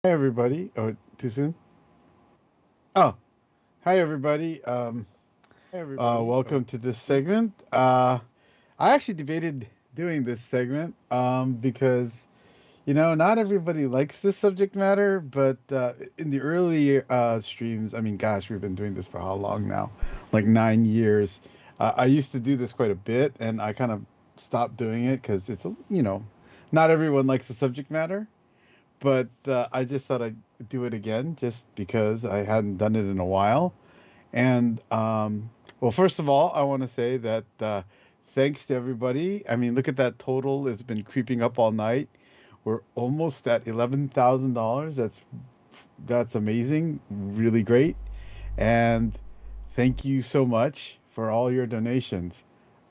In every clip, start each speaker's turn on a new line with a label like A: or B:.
A: Hi, everybody. Oh, too soon? Oh, hi, everybody. Welcome to this segment. I actually debated doing this segment because, not everybody likes this subject matter, but in the early streams, I mean, gosh, we've been doing this for how long now? Like 9 years. I used to do this quite a bit, and I kind of stopped doing it because not everyone likes the subject matter. But I just thought I'd do it again just because I hadn't done it in a while. And well, first of all, I want to say that thanks to everybody. I mean, look at that total. It's been creeping up all night. We're almost at $11,000. That's amazing. Really great. And thank you so much for all your donations.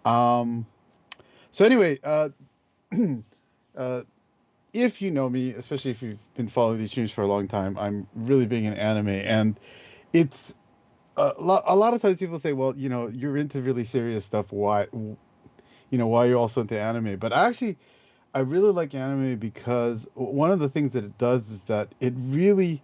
A: Um, so anyway, uh, if you know me, especially if you've been following these streams for a long time, I'm really big in anime, and it's a lot of times people say, "Well, you're into really serious stuff. Why you're also into anime?" But I really like anime because one of the things that it does is that it really,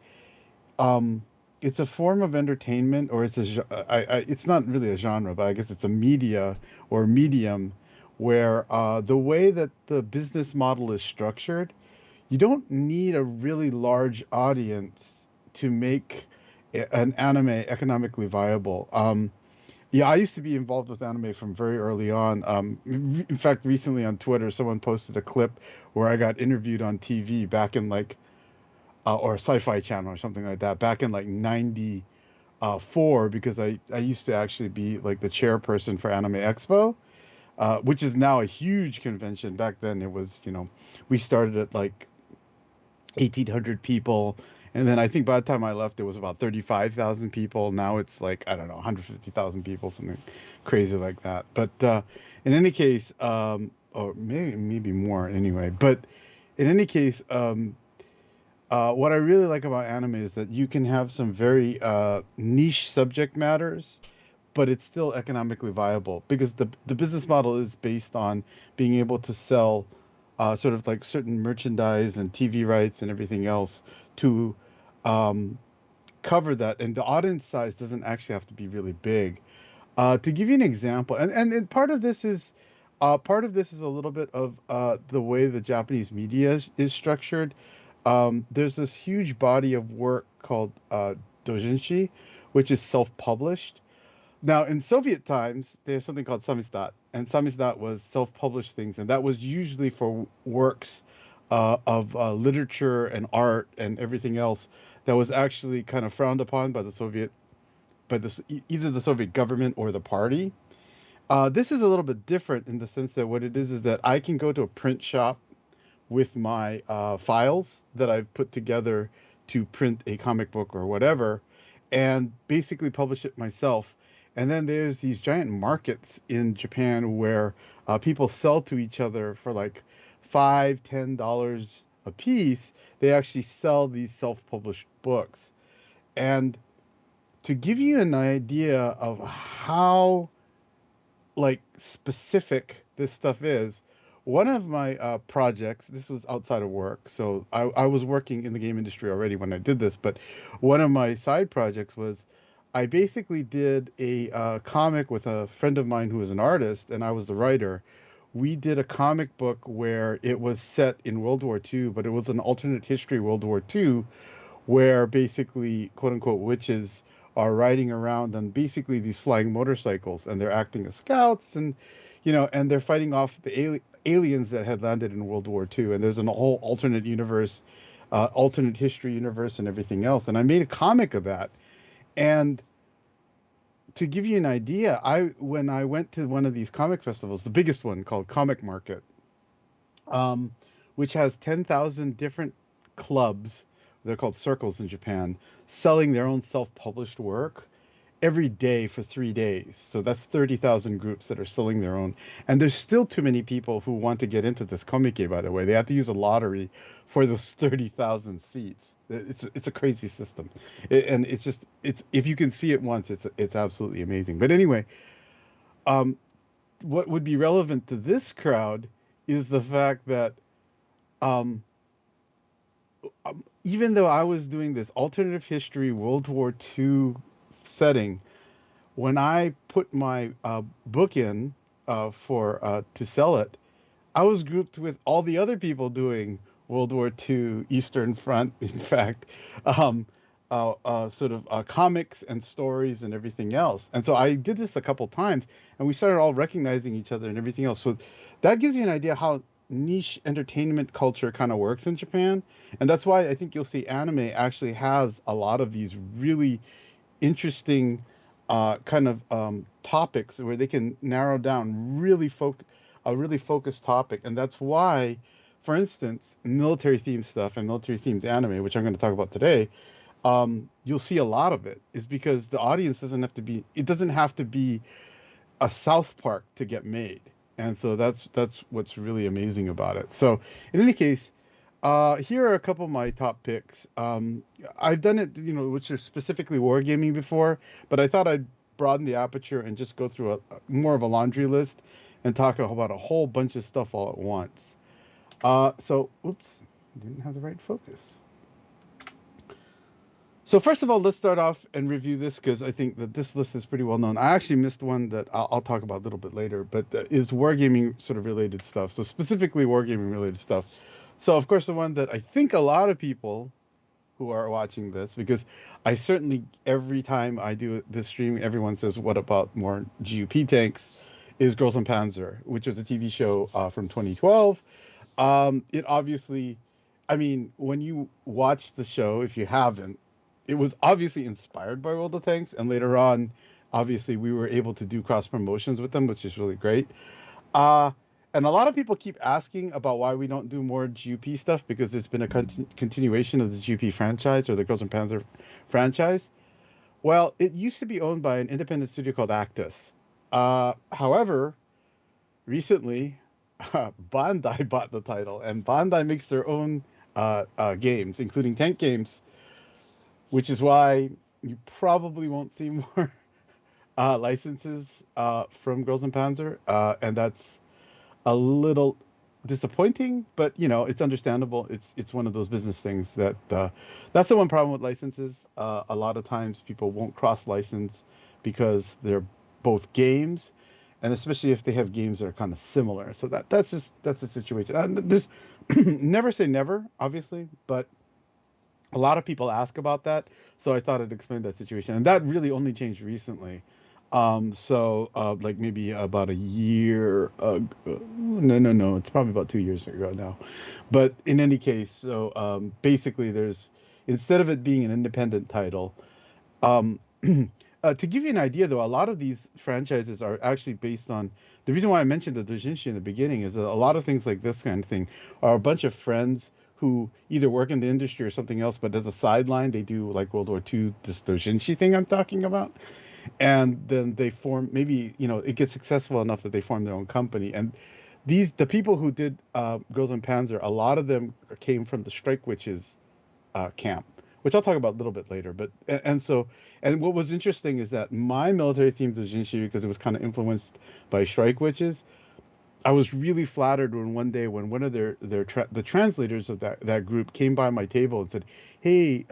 A: um, it's a form of entertainment, or it's not really a genre, but I guess it's a media or medium where the way that the business model is structured, you don't need a really large audience to make an anime economically viable. Yeah, I used to be involved with anime from very early on. In fact, recently on Twitter, someone posted a clip where I got interviewed on TV back in or Sci-Fi Channel or something like that, back in like 94, because I used to actually be like the chairperson for Anime Expo, which is now a huge convention. Back then it was, we started at like 1,800 people. And then I think by the time I left, it was about 35,000 people. Now it's like, I don't know, 150,000 people, something crazy like that. But in any case, or maybe more anyway. But in any case, what I really like about anime is that you can have some very niche subject matters, but it's still economically viable because the business model is based on being able to sell sort of like certain merchandise and TV rights and everything else to um, cover that, and the audience size doesn't actually have to be really big. To give you an example, and part of this is a little bit of the way the Japanese media is structured. There's this huge body of work called doujinshi, which is self-published. Now, in Soviet times, there's something called samizdat, and samizdat was self-published things, and that was usually for works of literature and art and everything else that was actually kind of frowned upon by either the Soviet government or the party. This is a little bit different in the sense that what it is that I can go to a print shop with my files that I've put together to print a comic book or whatever, and basically publish it myself. And then there's these giant markets in Japan where people sell to each other for like $5, $10 a piece. They actually sell these self-published books. And to give you an idea of how like specific this stuff is. One of my projects, this was outside of work, so I was working in the game industry already when I did this, but one of my side projects was I basically did a comic with a friend of mine who was an artist, and I was the writer. We did a comic book where it was set in World War II, but it was an alternate history World War II, where basically, quote unquote, witches are riding around on basically these flying motorcycles, and they're acting as scouts, and they're fighting off the aliens that had landed in World War II. And there's an whole alternate universe, alternate history universe, and everything else. And I made a comic of that. And to give you an idea, I when I went to one of these comic festivals, the biggest one called Comic Market, um, which has 10,000 different clubs. They're called circles in Japan, selling their own self-published work every day for 3 days. So that's 30,000 groups that are selling their own. And there's still too many people who want to get into this komike, by the way. They have to use a lottery for those 30,000 seats. It's a crazy system. And it's if you can see it once, it's absolutely amazing. But anyway, um, what would be relevant to this crowd is the fact that um, even though I was doing this alternative history World War II setting, when I put my book in for to sell it, I was grouped with all the other people doing World War II Eastern Front. In fact, um, sort of comics and stories and everything else. And so I did this a couple times, and we started all recognizing each other and everything else. So that gives you an idea how niche entertainment culture kind of works in Japan. And that's why I think you'll see anime actually has a lot of these really interesting kind of topics where they can narrow down a really focused topic, and that's why, for instance, military themed stuff and military themed anime, which I'm going to talk about today, you'll see a lot of it is because the audience doesn't have to be. It doesn't have to be a South Park to get made, and so that's what's really amazing about it. So, in any case, here are a couple of my top picks. I've done it, which is specifically wargaming before, but I thought I'd broaden the aperture and just go through more of a laundry list and talk about a whole bunch of stuff all at once. Oops, didn't have the right focus. So first of all, let's start off and review this because I think that this list is pretty well known. I actually missed one that I'll talk about a little bit later, but is wargaming sort of related stuff. So specifically wargaming related stuff. So of course, the one that I think a lot of people who are watching this, because I certainly, every time I do this stream, everyone says, what about more GUP tanks, is Girls and Panzer, which was a TV show from 2012. It obviously, I mean, when you watch the show, if you haven't, it was obviously inspired by World of Tanks, and later on, obviously, we were able to do cross promotions with them, which is really great. And a lot of people keep asking about why we don't do more GUP stuff because there's been a continuation of the GUP franchise or the Girls and Panzer franchise. Well, it used to be owned by an independent studio called Actus. However, recently, Bandai bought the title, and Bandai makes their own games, including tank games, which is why you probably won't see more licenses from Girls and Panzer, and that's a little disappointing, but it's understandable. It's one of those business things that that's the one problem with licenses. A lot of times people won't cross license because they're both games, and especially if they have games that are kind of similar. So that's the situation. There's never say never, obviously, but a lot of people ask about that, so I thought I'd explain that situation, and that really only changed recently. Like maybe about a year, no, it's probably about 2 years ago now. But in any case, so basically, instead of it being an independent title, um, to give you an idea, though, a lot of these franchises are actually based on. The reason why I mentioned the doujinshi in the beginning is that a lot of things like this kind of thing are a bunch of friends who either work in the industry or something else, but as a sideline, they do like World War II, this doujinshi thing I'm talking about. And then they form, maybe, it gets successful enough that they form their own company. And the people who did Girls and Panzer, a lot of them came from the Strike Witches camp, which I'll talk about a little bit later. But and what was interesting is that my military themed doujinshi, because it was kind of influenced by Strike Witches, I was really flattered when one day when one of the translators of that group came by my table and said, "Hey,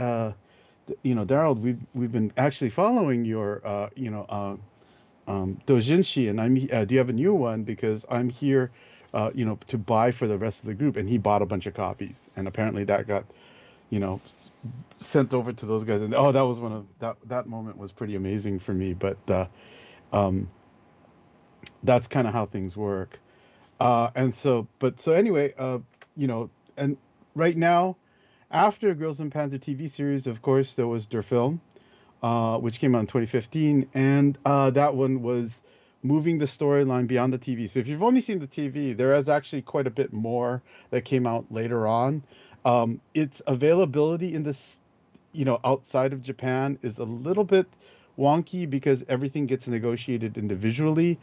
A: Darold, we've been actually following your doujinshi, and do you have a new one? Because I'm here, to buy for the rest of the group." And he bought a bunch of copies, and apparently that got, you know, sent over to those guys. And that was one of that moment was pretty amazing for me. But um, that's kind of how things work. So anyway, and right now, after Girls and Panzer TV series, of course, there was Der Film, which came out in 2015, and that one was moving the storyline beyond the TV. So if you've only seen the TV, there is actually quite a bit more that came out later on. Its availability in this, outside of Japan is a little bit wonky because everything gets negotiated individually.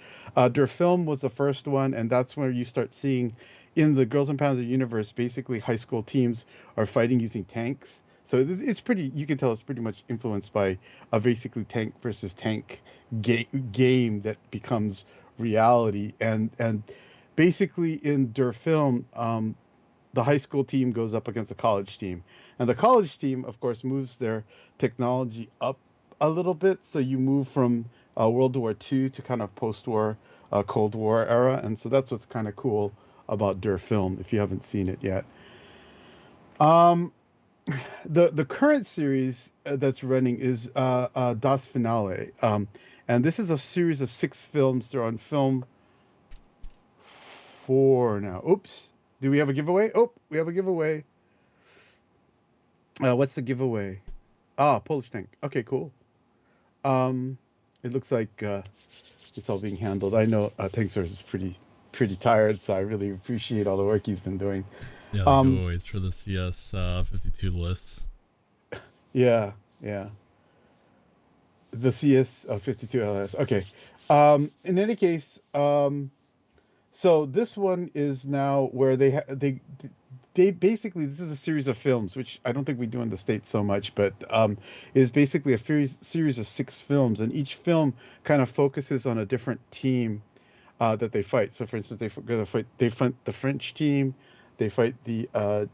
A: Der Film was the first one, and that's where you start seeing in the Girls and Panzer universe, basically high school teams are fighting using tanks. So it's pretty, you can tell it's pretty much influenced by a basically tank versus tank game that becomes reality. And basically in Der Film, the high school team goes up against a college team, and the college team, of course, moves their technology up a little bit. So you move from World War II to kind of post-war Cold War era, and so that's what's kind of cool about Der Film if you haven't seen it yet. Um, the current series that's running is Das Finale, and this is a series of 6 films. They're on film 4 now. Oops, do we have a giveaway? Oh, we have a giveaway. What's the giveaway? Ah, Polish tank. Okay, cool. Um, it looks like it's all being handled. I know Tank is pretty tired, so I really appreciate all the work he's been doing.
B: Yeah, the
A: Um,
B: giveaways for the CS 52 lists.
A: yeah, yeah. The CS 52 LS. Okay. In any case, so this one is now where they basically, this is a series of films, which I don't think we do in the States so much, but is basically a series of 6 films, and each film kind of focuses on a different team that they fight. So, for instance, they fight the French team, they fight the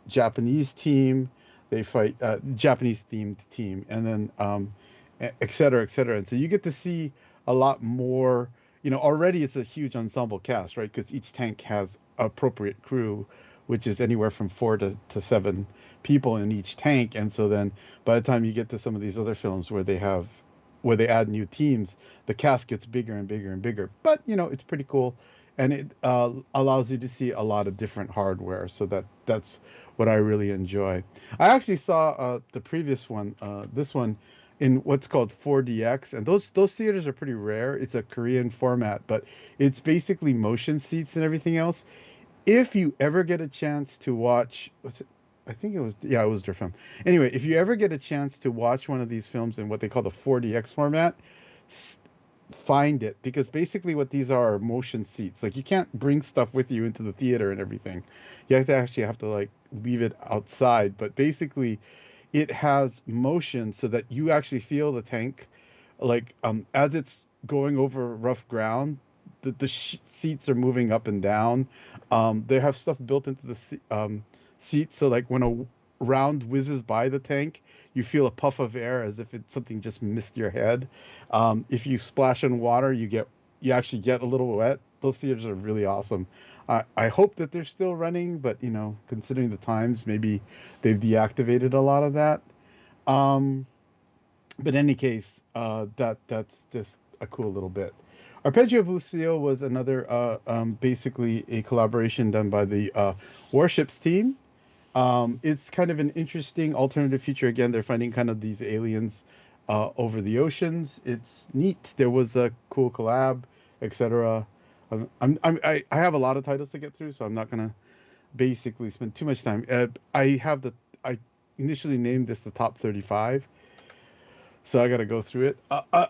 A: Japanese team, they fight Japanese themed team, and then et cetera, et cetera. And so you get to see a lot more. You know, already it's a huge ensemble cast, right? Because each tank has appropriate crew, which is anywhere from 4 to 7 people in each tank. And so then by the time you get to some of these other films where they add new teams, the cast gets bigger and bigger and bigger. But you know, it's pretty cool, and it allows you to see a lot of different hardware. So that's what I really enjoy. I actually saw the previous one, this one, in what's called 4DX, and those theaters are pretty rare. It's a Korean format, but it's basically motion seats and everything else. If you ever get a chance to watch, was it, I think it was, yeah, it was their film. Anyway, if you ever get a chance to watch one of these films in what they call the 4DX format, find it, because basically what these are motion seats. Like you can't bring stuff with you into the theater and everything. You have to like leave it outside, but basically it has motion so that you actually feel the tank like as it's going over rough ground. The seats are moving up and down. They have stuff built into the seats, so like when a round whizzes by the tank, you feel a puff of air as if it's something just missed your head. If you splash in water, you actually get a little wet. Those theaters are really awesome. I hope that they're still running, but you know, considering the times, maybe they've deactivated a lot of that. Um, but in any case, that's just a cool little bit. Arpeggio Blue Steel was another basically a collaboration done by the Warships team. It's kind of an interesting alternative future. Again, they're finding kind of these aliens over the oceans. It's neat. There was a cool collab, etc. I have a lot of titles to get through, so I'm not gonna basically spend too much time. I initially named this the top 35, so I got to go through it.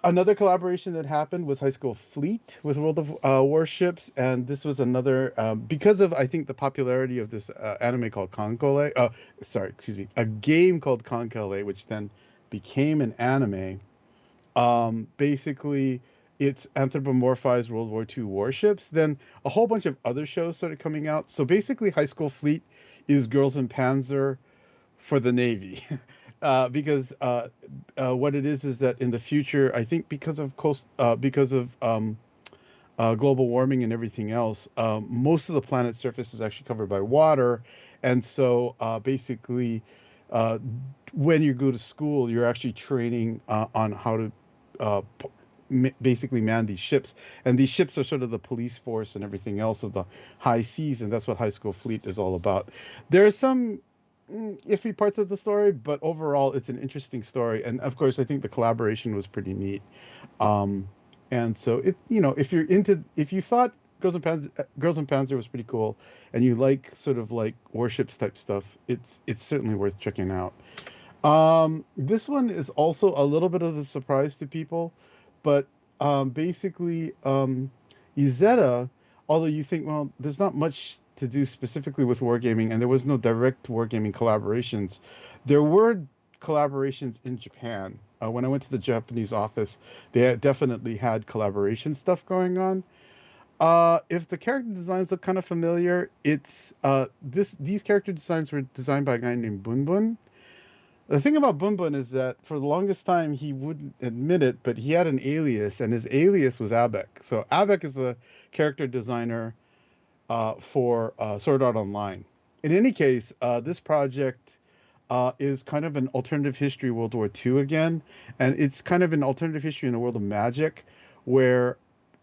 A: Another collaboration that happened was High School Fleet with World of Warships, and this was another because of I think the popularity of this anime called Konkole. Sorry, excuse me, a game called Konkole, which then became an anime. Basically, it's anthropomorphized World War II warships. Then a whole bunch of other shows started coming out. So basically, High School Fleet is Girls in Panzer for the Navy. Because what it is that in the future, I think because of global warming and everything else, most of the planet's surface is actually covered by water, and so basically, uh, when you go to school, you're actually training on how to basically man these ships, and these ships are sort of the police force and everything else of the high seas, and that's what High School Fleet is all about. There are some iffy parts of the story, but overall, it's an interesting story. And of course, I think the collaboration was pretty neat. Um, and so you know, if you thought Girls and Panzer was pretty cool, and you like sort of like warships type stuff, it's certainly worth checking out. This one is also a little bit of a surprise to people, but basically, Izetta, although you think, well, there's not much to do specifically with wargaming, and there was no direct wargaming collaborations, there were collaborations in Japan. When I went to the Japanese office, they definitely had collaboration stuff going on. If the character designs look kind of familiar, it's these character designs were designed by a guy named Bunbun. The thing about Bunbun is that for the longest time he wouldn't admit it, but he had an alias, and his alias was Abek. So Abek is a character designer for Sword Art Online. In any case, this project is kind of an alternative history World War II again, and it's kind of an alternative history in the world of magic, where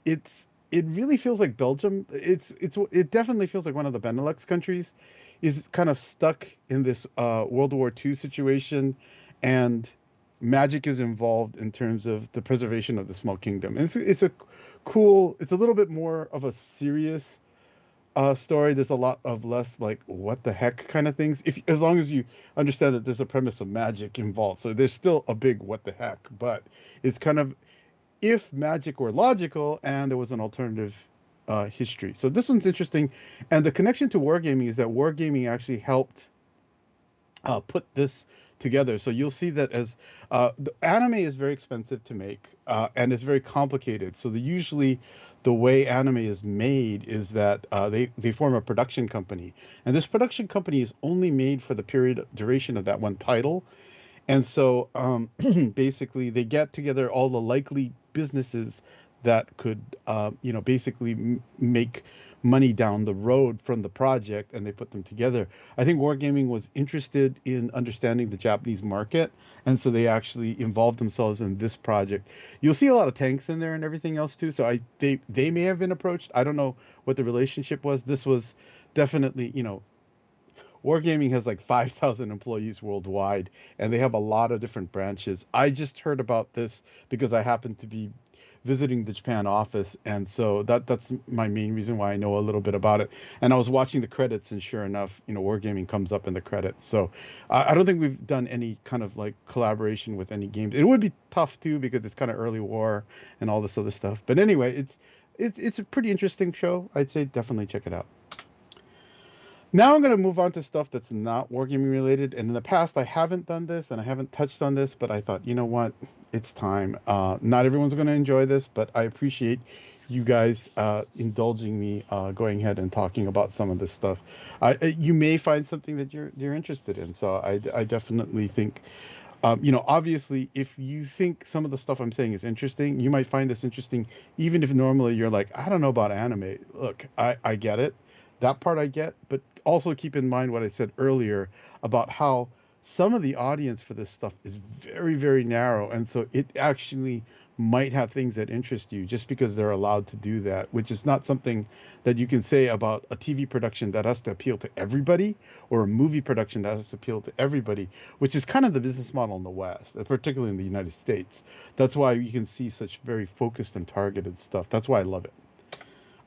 A: it really feels like Belgium. It definitely feels like one of the Benelux countries is kind of stuck in this World War II situation, and magic is involved in terms of the preservation of the small kingdom. And it's a cool. It's a little bit more of a serious story. There's a lot of less like what the heck kind of things. If as long as you understand that there's a premise of magic involved, so there's still a big what the heck, but it's kind of if magic were logical and there was an alternative history. So this one's interesting, and the connection to wargaming is that wargaming actually helped put this together. So you'll see that as the anime is very expensive to make and it's very complicated. So usually the way anime is made is that they form a production company, and this production company is only made for the period duration of that one title. And so basically they get together all the likely businesses that could, basically make money down the road from the project, and they put them together. I think Wargaming was interested in understanding the Japanese market, and so they actually involved themselves in this project. You'll see a lot of tanks in there and everything else too. So they may have been approached. I don't know what the relationship was. This was definitely, Wargaming has like 5,000 employees worldwide, and they have a lot of different branches. I just heard about this because I happened to be visiting the Japan office, and so that's my main reason why I know a little bit about it. And I was watching the credits, and sure enough, Wargaming comes up in the credits. So I don't think we've done any kind of like collaboration with any games. It would be tough too because it's kind of early war and all this other stuff. But anyway, it's a pretty interesting show. I'd say definitely check it out. Now I'm going to move on to stuff that's not wargaming related. And in the past, I haven't done this and I haven't touched on this, but I thought, you know what? It's time. Not everyone's going to enjoy this, but I appreciate you guys indulging me going ahead and talking about some of this stuff. You may find something that you're interested in. So I definitely think, obviously, if you think some of the stuff I'm saying is interesting, you might find this interesting, even if normally you're like, I don't know about anime. Look, I get it. That part I get, but also keep in mind what I said earlier about how some of the audience for this stuff is very, very narrow. And so it actually might have things that interest you just because they're allowed to do that, which is not something that you can say about a TV production that has to appeal to everybody or a movie production that has to appeal to everybody, which is kind of the business model in the West, particularly in the United States. That's why you can see such very focused and targeted stuff. That's why I love it.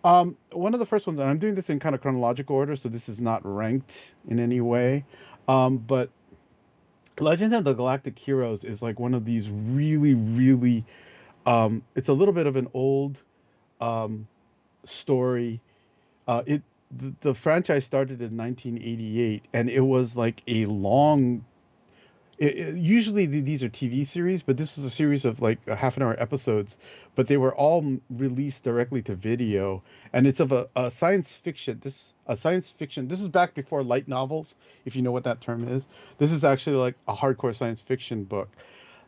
A: One of the first ones, and I'm doing this in kind of chronological order, so this is not ranked in any way. But Legend of the Galactic Heroes is like one of these really, really, it's a little bit of an old story. The franchise started in 1988, and it was like a long usually these are TV series, but this was a series of like a half an hour episodes, but they were all released directly to video, and it's of a science fiction. This is back before light novels, if you know what that term is. This is actually like a hardcore science fiction book.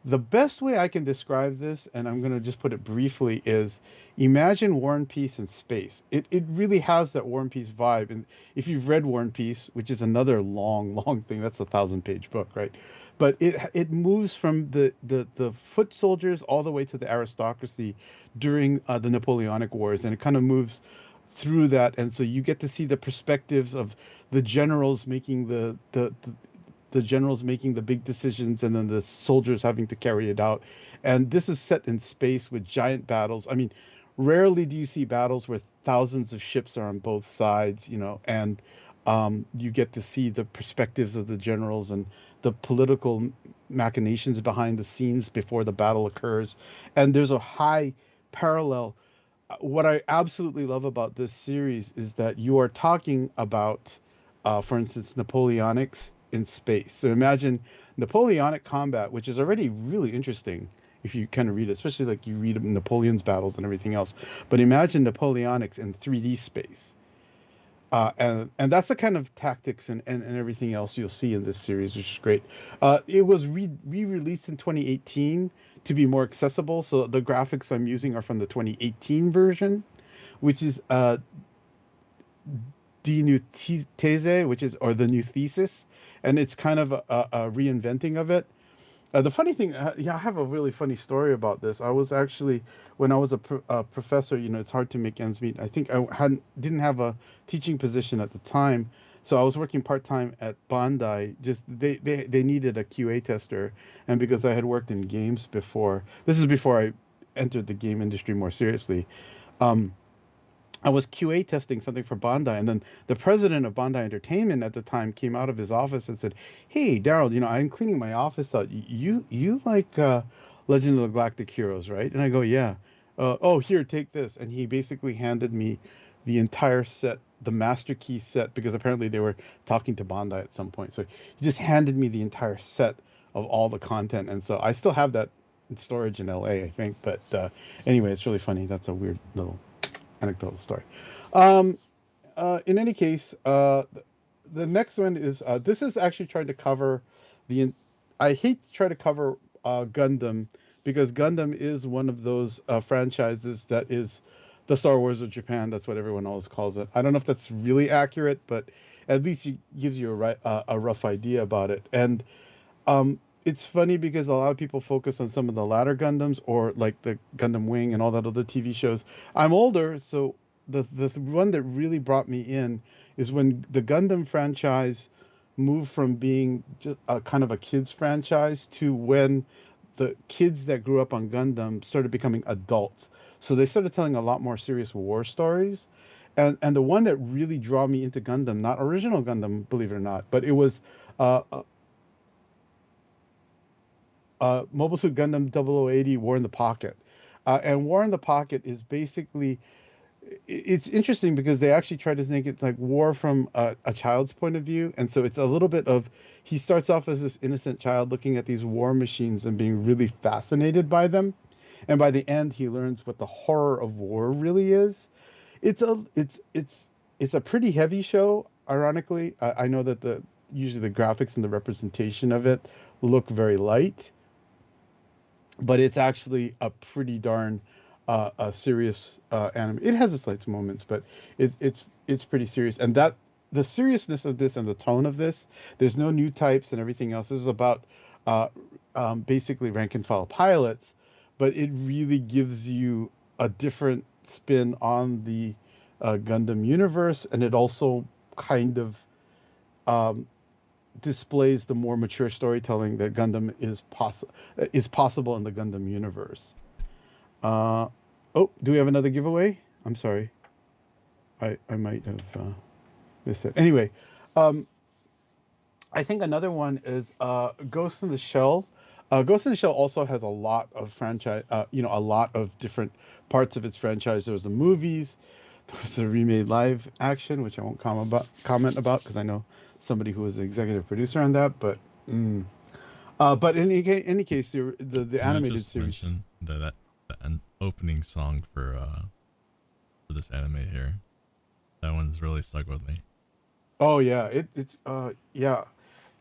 A: The best way I can describe this, and I'm going to just put it briefly, is imagine War and Peace in space. It really has that War and Peace vibe. And if you've read War and Peace, which is another long, long thing, that's a 1,000-page book, right? But it moves from the foot soldiers all the way to the aristocracy during the Napoleonic Wars, and it kind of moves through that. And so you get to see the perspectives of the generals making the generals making the big decisions, and then the soldiers having to carry it out. And this is set in space with giant battles. I mean, rarely do you see battles where thousands of ships are on both sides, and you get to see the perspectives of the generals and the political machinations behind the scenes before the battle occurs. And there's a high parallel. What I absolutely love about this series is that you are talking about, for instance, Napoleonics in space. So imagine Napoleonic combat, which is already really interesting if you kind of read it, especially like you read Napoleon's battles and everything else. But imagine Napoleonics in 3D space. And that's the kind of tactics and everything else you'll see in this series, which is great. It was re-released in 2018 to be more accessible. So the graphics I'm using are from the 2018 version, which is the new these, which is or the new thesis, and it's kind of a reinventing of it. The funny thing, yeah, I have a really funny story about this. I was actually, when I was a professor, it's hard to make ends meet. I think I didn't have a teaching position at the time, so I was working part time at Bandai. Just they needed a QA tester, and because I had worked in games before, this is before I entered the game industry more seriously. Um, I was QA testing something for Bandai, and then the president of Bandai Entertainment at the time came out of his office and said, "Hey, Darold, I'm cleaning my office out. You like Legend of the Galactic Heroes, right?" And I go, "Yeah." Oh, here, take this. And he basically handed me the entire set, the Master Key set, because apparently they were talking to Bandai at some point. So he just handed me the entire set of all the content, and so I still have that in storage in LA, I think. But anyway, it's really funny. That's a weird little anecdotal story. Um, in any case, the next one is this is actually trying to cover the. I hate to try to cover Gundam because Gundam is one of those franchises that is the Star Wars of Japan. That's what everyone always calls it. I don't know if that's really accurate, but at least it gives you a rough idea about it. And it's funny because a lot of people focus on some of the latter Gundams or like the Gundam Wing and all that other TV shows. I'm older, so the one that really brought me in is when the Gundam franchise moved from being just a kind of a kids franchise to when the kids that grew up on Gundam started becoming adults. So they started telling a lot more serious war stories. And the one that really drew me into Gundam, not original Gundam, believe it or not, but it was uh, Mobile Suit Gundam 0080 War in the Pocket. And War in the Pocket is basically, it's interesting because they actually try to make it like war from a child's point of view. And so it's a little bit of, he starts off as this innocent child looking at these war machines and being really fascinated by them. And by the end, he learns what the horror of war really is. It's a pretty heavy show, ironically. I know that usually the graphics and the representation of it look very light, but it's actually a pretty darn a serious anime. It has its light moments, but it's pretty serious. And that the seriousness of this and the tone of this, there's no new types and everything else. This is about basically rank and file pilots, but it really gives you a different spin on the Gundam universe, and it also kind of displays the more mature storytelling that Gundam is possible in the Gundam universe. Oh, do we have another giveaway? I'm sorry, I might have missed it. Anyway, I think another one is Ghost in the Shell. Ghost in the Shell also has a lot of franchise, a lot of different parts of its franchise. There was the movies, there was the remade live action, which I won't comment about because I know somebody who was the executive producer on that. But but in any case, the animated series.
B: The opening song for this anime here. That one's really stuck with me.
A: Oh yeah, it's yeah.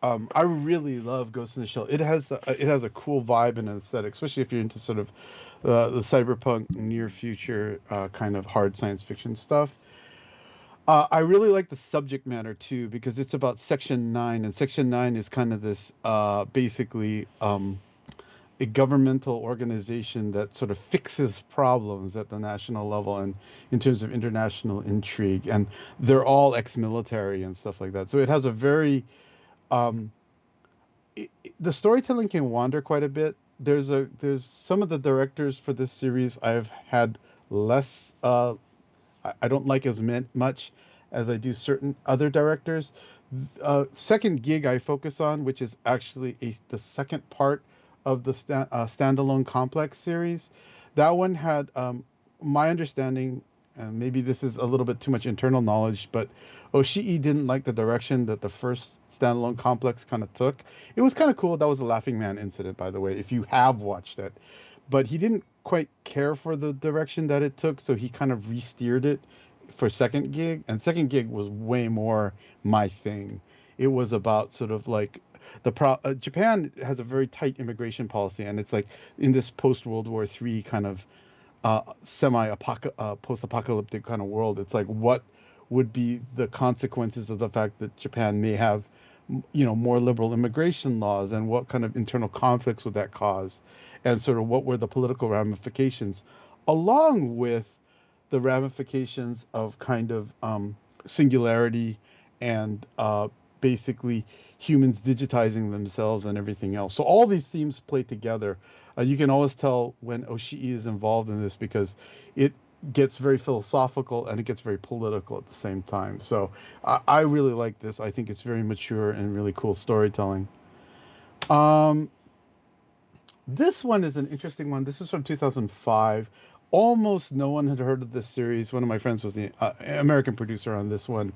A: I really love Ghost in the Shell. It has a cool vibe and aesthetic, especially if you're into sort of the cyberpunk near future kind of hard science fiction stuff. I really like the subject matter too because it's about Section 9, and Section 9 is kind of this basically a governmental organization that sort of fixes problems at the national level and in terms of international intrigue, and they're all ex-military and stuff like that. So it has a very the storytelling can wander quite a bit. There's some of the directors for this series I've had less I don't like as much as I do certain other directors. Second gig I focus on, which is actually the second part of the standalone complex series. That one had my understanding, and maybe this is a little bit too much internal knowledge, but Oshii didn't like the direction that the first standalone complex kind of took. It was kind of cool. That was a Laughing Man incident, by the way, if you have watched it. but he didn't quite care for the direction that it took, so he kind of re-steered it for second gig, and second gig was way more my thing. It was about sort of like Japan has a very tight immigration policy, and it's like in this post World War III kind of post-apocalyptic kind of world. It's like what would be the consequences of the fact that Japan may have, more liberal immigration laws, and what kind of internal conflicts would that cause, and sort of what were the political ramifications, along with the ramifications of kind of singularity and basically humans digitizing themselves and everything else. So all these themes play together. You can always tell when Oshii is involved in this because it gets very philosophical and it gets very political at the same time. So I really like this. I think it's very mature and really cool storytelling. Um, this one is an interesting one. This is from 2005. Almost no one had heard of this series. One of my friends was the American producer on this one.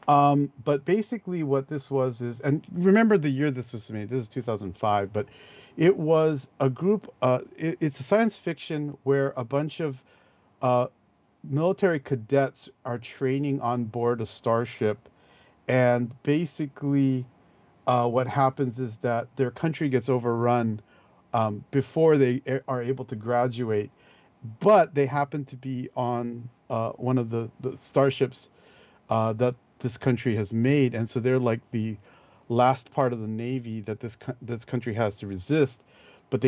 A: But basically, what this was is, and remember the year this was made. This is 2005, but it was a group. It's a science fiction where a bunch of uh, military cadets are training on board a starship, and basically, what happens is that their country gets overrun before they are able to graduate, but they happen to be on one of the starships that this country has made, and so they're like the last part of the navy that this country has to resist. But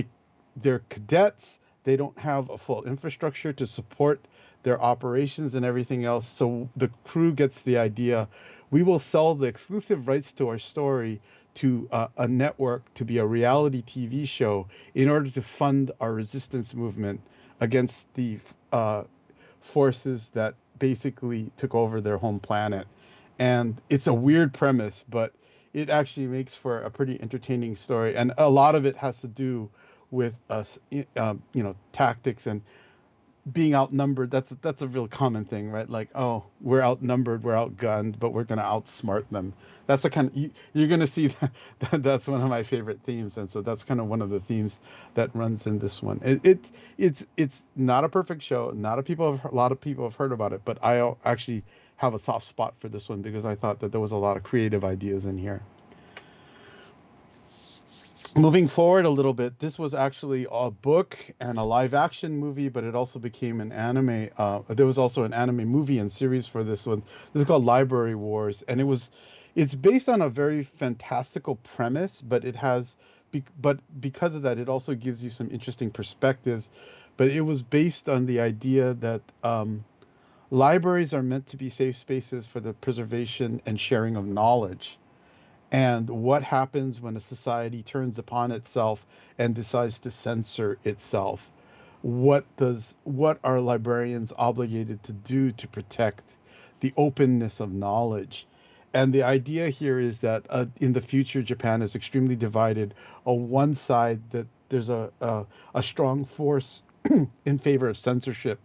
A: they're cadets. They don't have a full infrastructure to support their operations and everything else. So the crew gets the idea: we will sell the exclusive rights to our story to a network to be a reality TV show in order to fund our resistance movement against the forces that basically took over their home planet. And it's a weird premise, but it actually makes for a pretty entertaining story. And a lot of it has to do with us, tactics and being outnumbered. That's a real common thing, right? Like, oh, we're outnumbered, we're outgunned, but we're going to outsmart them. That's the kind of you're going to see that's one of my favorite themes, and so that's kind of one of the themes that runs in this one. It's not a perfect show. Not a lot of people have heard about it, but I actually have a soft spot for this one because I thought that there was a lot of creative ideas in here. Moving forward a little bit, this was actually a book and a live action movie, but it also became an anime. There was also an anime movie and series for this one. This is called Library Wars, and it's based on a very fantastical premise, but but because of that, it also gives you some interesting perspectives. But it was based on the idea that libraries are meant to be safe spaces for the preservation and sharing of knowledge, and what happens when a society turns upon itself and decides to censor itself. What are librarians obligated to do to protect the openness of knowledge? And the idea here is that in the future, Japan is extremely divided. On one side, that there's a strong force in favor of censorship,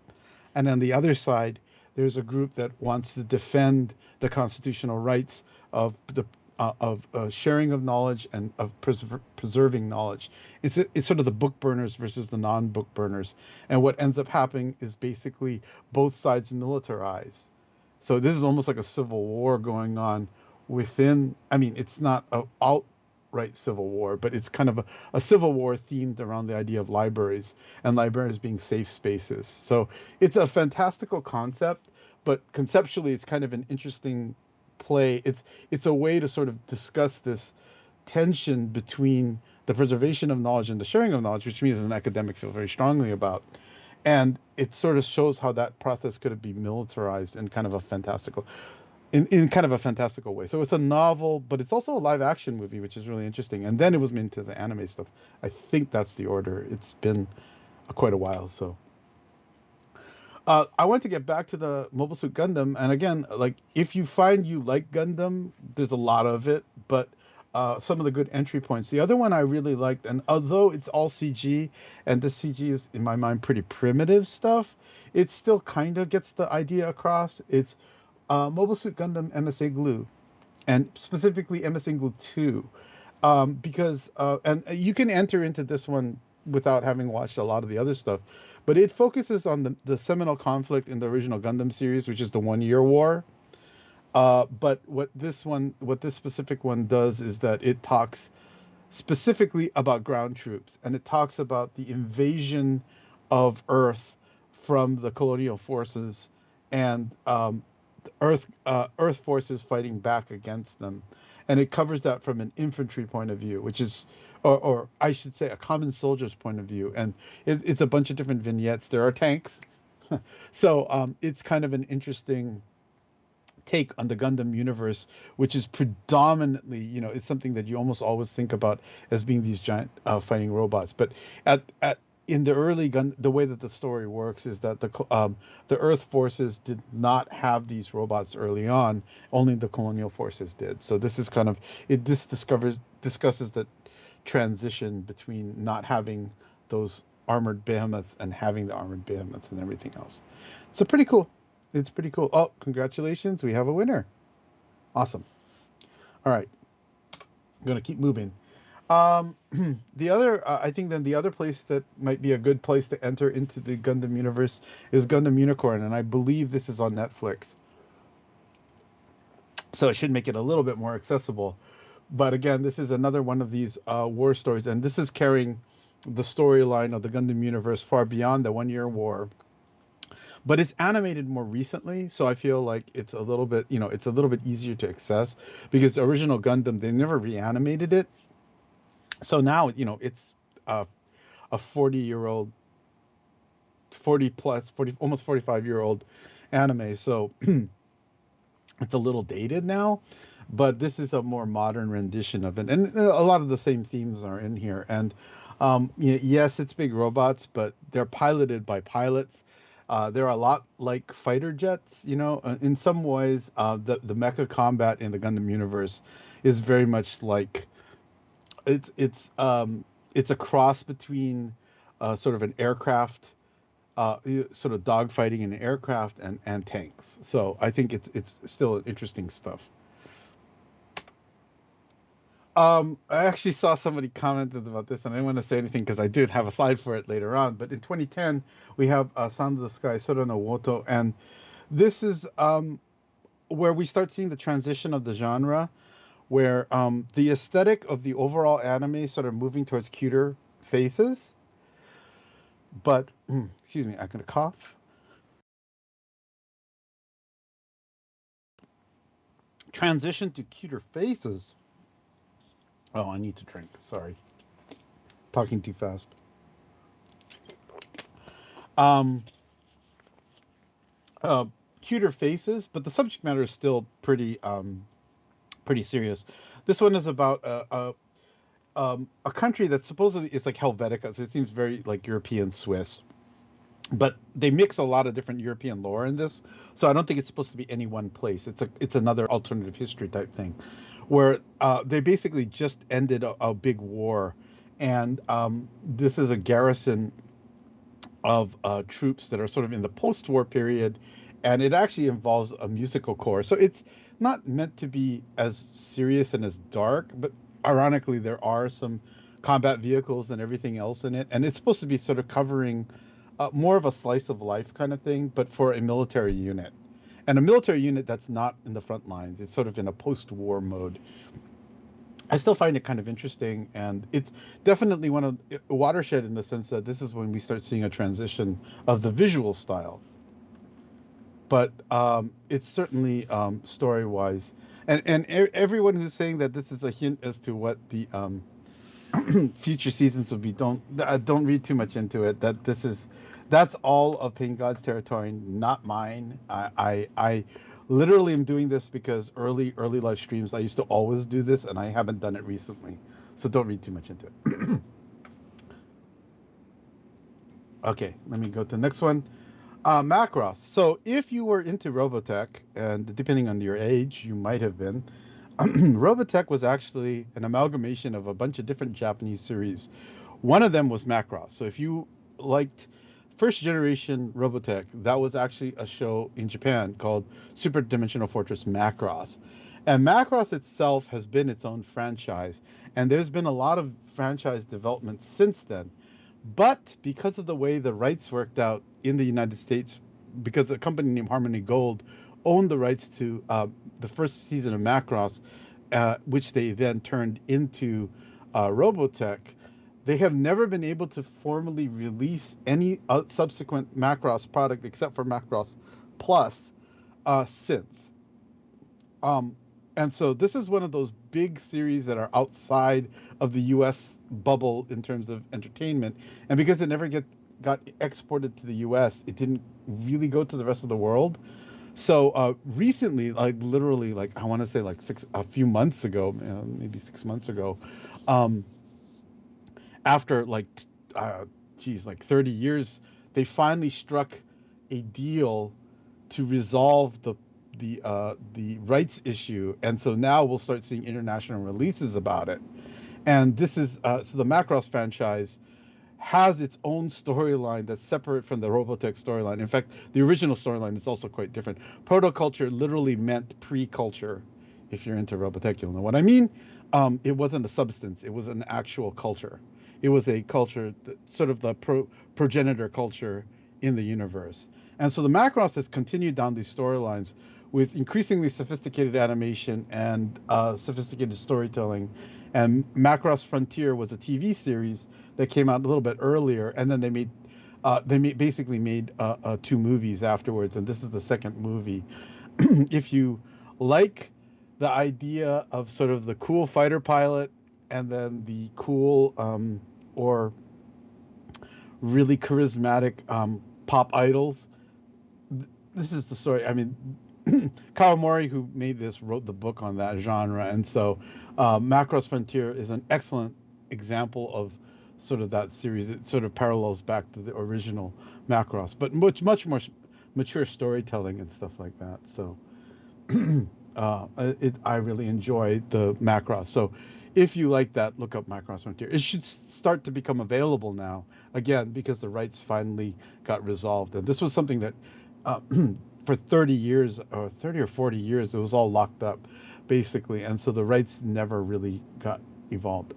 A: and on the other side, there's a group that wants to defend the constitutional rights of the of sharing of knowledge and of preserving knowledge. It's sort of the book burners versus the non-book burners. And what ends up happening is basically both sides militarize. So this is almost like a civil war going on within. I mean, it's not a outright civil war, but it's kind of a civil war themed around the idea of libraries and libraries being safe spaces. So it's a fantastical concept, but conceptually, it's kind of an interesting play. It's a way to sort of discuss this tension between the preservation of knowledge and the sharing of knowledge, which me as an academic feel very strongly about. And it sort of shows how that process could be militarized in kind of a fantastical in kind of a fantastical way. So it's a novel, but it's also a live action movie, which is really interesting. And then it was into the anime stuff. I think that's the order. It's been quite a while, so I want to get back to the Mobile Suit Gundam, and again, like if you find you like Gundam, there's a lot of it, but some of the good entry points. The other one I really liked, and although it's all CG, and this CG is in my mind pretty primitive stuff, it still kind of gets the idea across. It's Mobile Suit Gundam MSA Glue, and specifically MSA Glue 2, because and you can enter into this one without having watched a lot of the other stuff. But it focuses on the seminal conflict in the original Gundam series, which is the 1 Year War. But what this specific one does is that it talks specifically about ground troops, and it talks about the invasion of Earth from the colonial forces, and Earth forces fighting back against them, and it covers that from an infantry point of view, which is, or I should say, a common soldier's point of view, and it's a bunch of different vignettes. There are tanks, so it's kind of an interesting take on the Gundam universe, which is predominantly, is something that you almost always think about as being these giant fighting robots. But at in the early the way that the story works is that the Earth forces did not have these robots early on. Only the colonial forces did. So this is kind of it. This discusses the transition between not having those armored behemoths and having the armored behemoths and everything else. So pretty cool. It's pretty cool. Oh, congratulations. We have a winner. Awesome. All right. I'm going to keep moving. The other, I think then the other place that might be a good place to enter into the Gundam universe is Gundam Unicorn. And I believe this is on Netflix. So it should make it a little bit more accessible. But again, this is another one of these war stories. And this is carrying the storyline of the Gundam universe far beyond the 1 Year War. But it's animated more recently, so I feel like it's a little bit, it's a little bit easier to access, because the original Gundam, they never reanimated it. So now, it's a 40-year-old, 40 plus, 40, almost 45-year-old anime. So it's a little dated now, but this is a more modern rendition of it. And a lot of the same themes are in here. And yes, it's big robots, but they're piloted by pilots. They're a lot like fighter jets, in some ways. The mecha combat in the Gundam universe is very much like it's a cross between sort of an aircraft, sort of dogfighting in an aircraft and tanks. So I think it's still interesting stuff. I actually saw somebody commented about this, and I didn't want to say anything because I did have a slide for it later on. But in 2010, we have Sound of the Sky, Sora no WOT, and this is where we start seeing the transition of the genre, where the aesthetic of the overall anime sort of moving towards cuter faces. But, excuse me, I'm going to cough. Transition to cuter faces. Oh, I need to drink. Sorry. Talking too fast. Cuter faces, but the subject matter is still pretty serious. This one is about a country that supposedly is like Helvetica, so it seems very like European Swiss. But they mix a lot of different European lore in this, so I don't think it's supposed to be any one place. It's another alternative history type thing, where they basically just ended a big war, and this is a garrison of troops that are sort of in the post-war period, and it actually involves a musical corps. So it's not meant to be as serious and as dark, but ironically there are some combat vehicles and everything else in it, and it's supposed to be sort of covering more of a slice of life kind of thing, but for a military unit. And a military unit that's not in the front lines. It's sort of in a post-war mode. I still find it kind of interesting, and it's definitely a watershed in the sense that this is when we start seeing a transition of the visual style. But it's certainly story-wise. And everyone who's saying that this is a hint as to what the future seasons will be, don't read too much into it. That's all of Pain God's territory, not mine. I literally am doing this because early live streams I used to always do this, and I haven't done it recently, so don't read too much into it. Okay, let me go to the next one. Macross. So if you were into Robotech, and depending on your age, you might have been, Robotech was actually an amalgamation of a bunch of different Japanese series. One of them was Macross. So if you liked first generation Robotech, that was actually a show in Japan called Super Dimensional Fortress Macross. And Macross itself has been its own franchise, and there's been a lot of franchise development since then. But because of the way the rights worked out in the United States, because a company named Harmony Gold owned the rights to the first season of Macross, which they then turned into Robotech, they have never been able to formally release any subsequent Macross product except for Macross Plus since. And so this is one of those big series that are outside of the U.S. bubble in terms of entertainment, and because it never got exported to the U.S., it didn't really go to the rest of the world. So recently, like literally, like I want to say like a few months ago, maybe 6 months ago, um, after like like 30 years, they finally struck a deal to resolve the rights issue, and so now we'll start seeing international releases about it. And this is so the Macross franchise has its own storyline that's separate from the Robotech storyline. In fact, the original storyline is also quite different. Proto-culture literally meant pre-culture. If you're into Robotech, you'll know what I mean. It wasn't a substance. It was an actual culture. It was a culture, sort of the progenitor culture in the universe. And so the Macross has continued down these storylines with increasingly sophisticated animation and sophisticated storytelling. And Macross Frontier was a TV series that came out a little bit earlier, and then basically made 2 movies afterwards, and this is the second movie. If you like the idea of sort of the cool fighter pilot and then the cool or really charismatic pop idols, this is the story. I mean, Kawamori, who made this, wrote the book on that genre, and so Macross Frontier is an excellent example of sort of that series. It sort of parallels back to the original Macross, but much more mature storytelling and stuff like that. So I really enjoy the Macross. So if you like that, look up Macross Frontier. It should start to become available now, again, because the rights finally got resolved. And this was something that for 30 years, or 30 or 40 years, it was all locked up, basically. And so the rights never really got evolved.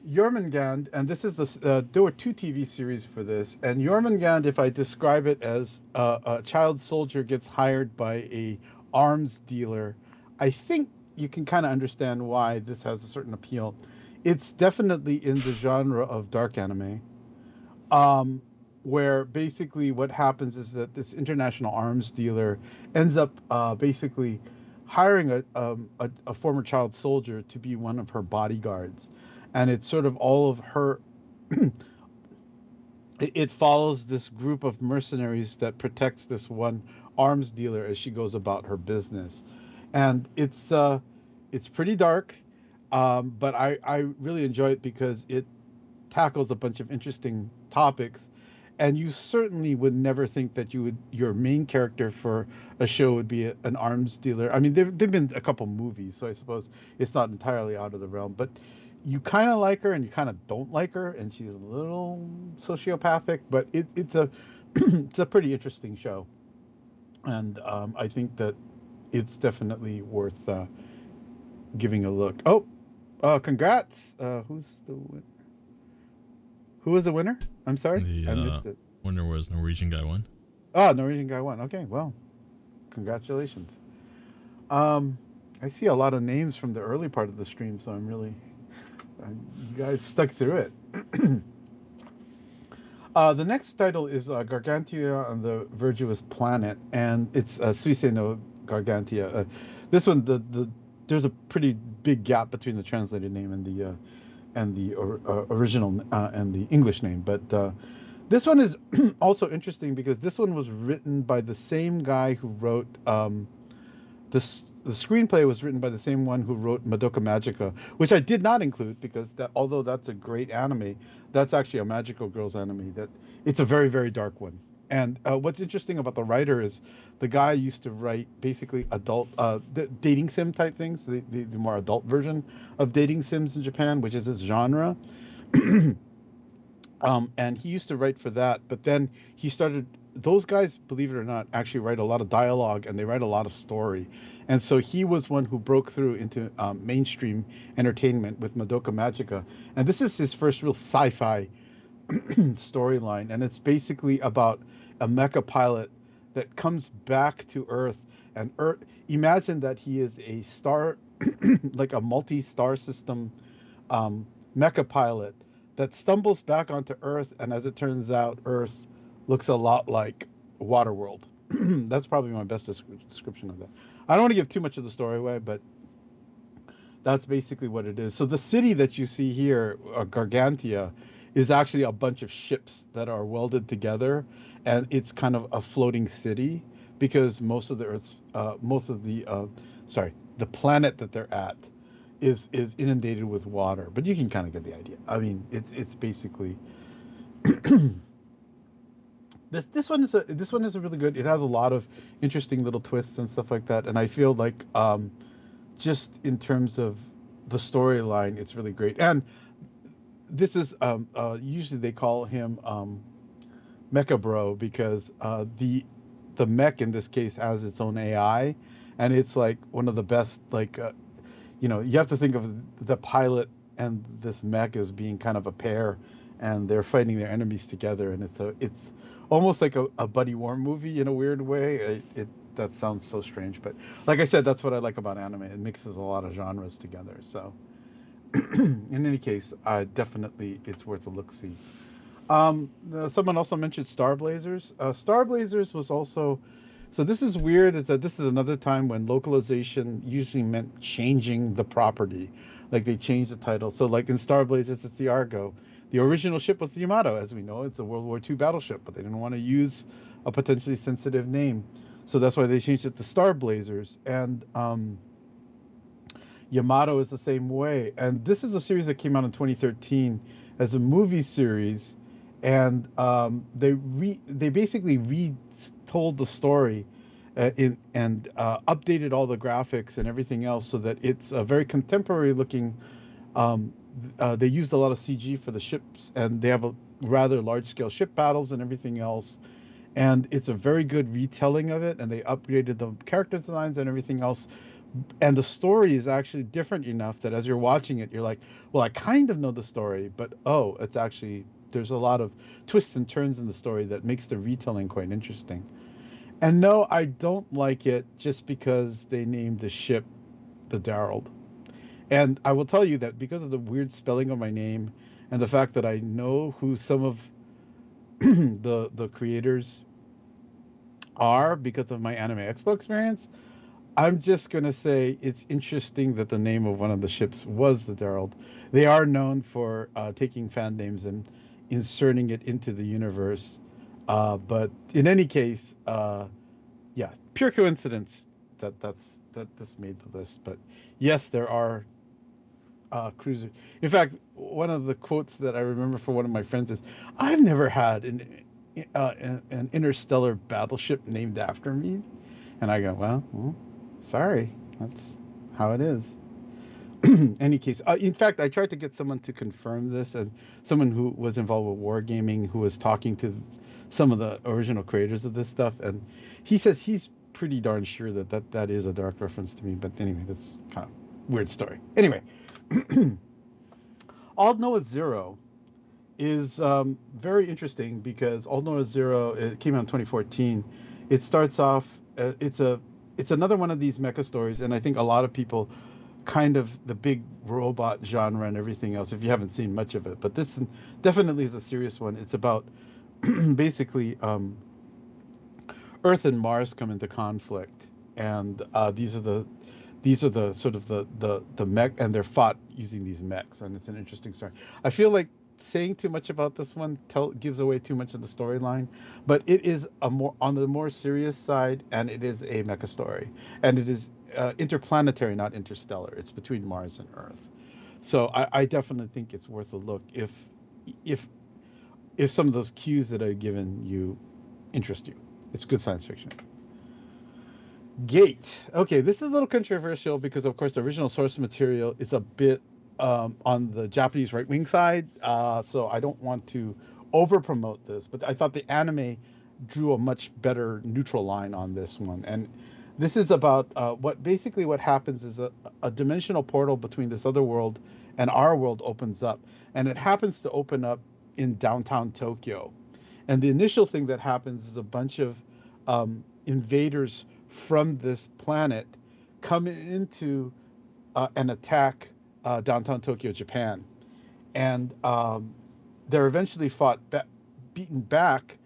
A: Jormungand, and this is there were 2 TV series for this, and Jormungand, if I describe it as a child soldier gets hired by a arms dealer, I think you can kind of understand why this has a certain appeal. It's definitely in the genre of dark anime, where basically what happens is that this international arms dealer ends up basically hiring a former child soldier to be one of her bodyguards. And it's sort of all of her it follows this group of mercenaries that protects this one arms dealer as she goes about her business. And it's pretty dark, but I really enjoy it because it tackles a bunch of interesting topics, and you certainly would never think that your main character for a show would be an arms dealer. I mean, there've been a couple movies, so I suppose it's not entirely out of the realm, but you kind of like her and you kind of don't like her, and she's a little sociopathic, but it's a it's a pretty interesting show, and I think that it's definitely worth giving a look. Oh, congrats! Who was the winner? I'm sorry, I missed it.
B: Winner was Norwegian guy won.
A: Oh, Norwegian guy won. Okay, well, congratulations. I see a lot of names from the early part of the stream, so I'm really you guys stuck through it. The next title is Gargantua on the Virtuous Planet, and it's Suisei no Gargantia. This one, there's a pretty big gap between the translated name and the original and the English name. But this one is also interesting because this one was written by the same guy who wrote the screenplay was written by the same one who wrote Madoka Magica, which I did not include because although that's a great anime, that's actually a magical girls anime. It's a very, very dark one. And what's interesting about the writer is the guy used to write basically adult dating sim type things, the more adult version of dating sims in Japan, which is its genre. And he used to write for that, but then those guys, believe it or not, actually write a lot of dialogue and they write a lot of story. And so he was one who broke through into mainstream entertainment with Madoka Magica. And this is his first real sci-fi storyline, and it's basically about a mecha pilot that comes back to Earth. And Earth, imagine that he is a star, like a multi-star system um, mecha pilot that stumbles back onto Earth, and as it turns out, Earth looks a lot like Waterworld. That's probably my best description of that. I don't want to give too much of the story away, but that's basically what it is. So the city that you see here, Gargantia, is actually a bunch of ships that are welded together, and it's kind of a floating city because most of the Earth's, sorry, the planet that they're at is inundated with water. But you can kind of get the idea. I mean, it's basically this one is a really good. It has a lot of interesting little twists and stuff like that, and I feel like just in terms of the storyline, it's really great. And this is usually they call him Mecha Bro because the mech in this case has its own AI, and it's like one of the best. Like you know, you have to think of the pilot and this mech as being kind of a pair, and they're fighting their enemies together, and it's almost like a buddy war movie in a weird way. That sounds so strange, but like I said, that's what I like about anime. It mixes a lot of genres together. So in any case, definitely it's worth a look-see. Someone also mentioned Star Blazers. Star Blazers was also, so this is weird, is that this is another time when localization usually meant changing the property. Like they changed the title. So like in Star Blazers, it's the Argo. The original ship was the Yamato, as we know. It's a World War II battleship, but they didn't want to use a potentially sensitive name. So that's why they changed it to Star Blazers. And Yamato is the same way. And this is a series that came out in 2013 as a movie series. And they basically retold the story and updated all the graphics and everything else so that it's a very contemporary looking. They used a lot of CG for the ships, and they have a rather large scale ship battles and everything else. And it's a very good retelling of it, and they upgraded the character designs and everything else. And the story is actually different enough that as you're watching it, you're like, well, I kind of know the story, but oh, it's actually, there's a lot of twists and turns in the story that makes the retelling quite interesting. And no, I don't like it just because they named the ship the Darold. And I will tell you that because of the weird spelling of my name and the fact that I know who some of the creators are because of my Anime Expo experience, I'm just going to say it's interesting that the name of one of the ships was the Darold. They are known for taking fan names and inserting it into the universe. But in any case, yeah, pure coincidence that this made the list. But yes, there are cruisers. In fact, one of the quotes that I remember from one of my friends is, "I've never had an interstellar battleship named after me," and I go, "Well, sorry, that's how it is." Any case, in fact, I tried to get someone to confirm this, and someone who was involved with Wargaming, who was talking to some of the original creators of this stuff, and he says he's pretty darn sure that is a direct reference to me. But anyway, that's kind of weird story. Anyway, All Noah Zero is very interesting because All Noah Zero, it came out in 2014. It starts off, it's another one of these mecha stories, and I think a lot of people kind of the big robot genre and everything else, if you haven't seen much of it. But this definitely is a serious one. It's about basically Earth and Mars come into conflict, and these are the sort of the mech, and they're fought using these mechs, and it's an interesting story. I feel like saying too much about this one gives away too much of the storyline, but it is on the more serious side, and it is a mecha story, and it is interplanetary, not interstellar. It's between Mars and Earth. So I definitely think it's worth a look if some of those cues that I've given you interest you. It's good science fiction. Gate. Okay, this is a little controversial because, of course, the original source material is a bit on the Japanese right-wing side, so I don't want to over-promote this, but I thought the anime drew a much better neutral line on this one. And This is about what happens is a dimensional portal between this other world and our world opens up, and it happens to open up in downtown Tokyo. And the initial thing that happens is a bunch of invaders from this planet come into and attack downtown Tokyo, Japan, and they're eventually beaten back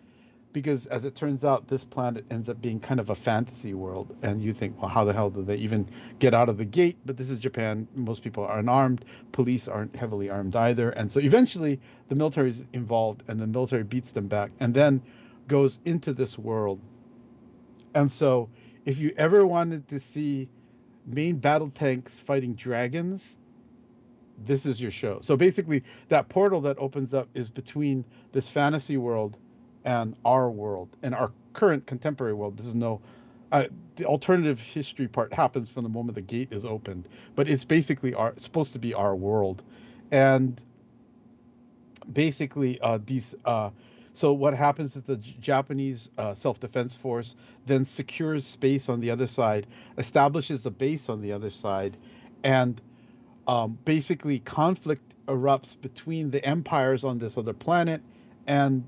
A: because, as it turns out, this planet ends up being kind of a fantasy world, and you think, well, how the hell did they even get out of the gate? But this is Japan. Most people are unarmed. Police aren't heavily armed either, and so eventually the military is involved, and the military beats them back, and then goes into this world. And so, if you ever wanted to see main battle tanks fighting dragons, this is your show. So basically, that portal that opens up is between this fantasy world and our world, and our current contemporary world. This is no, the alternative history part happens from the moment the gate is opened, but it's basically supposed to be our world, and basically these. So what happens is the Japanese self-defense force then secures space on the other side, establishes a base on the other side, and basically conflict erupts between the empires on this other planet and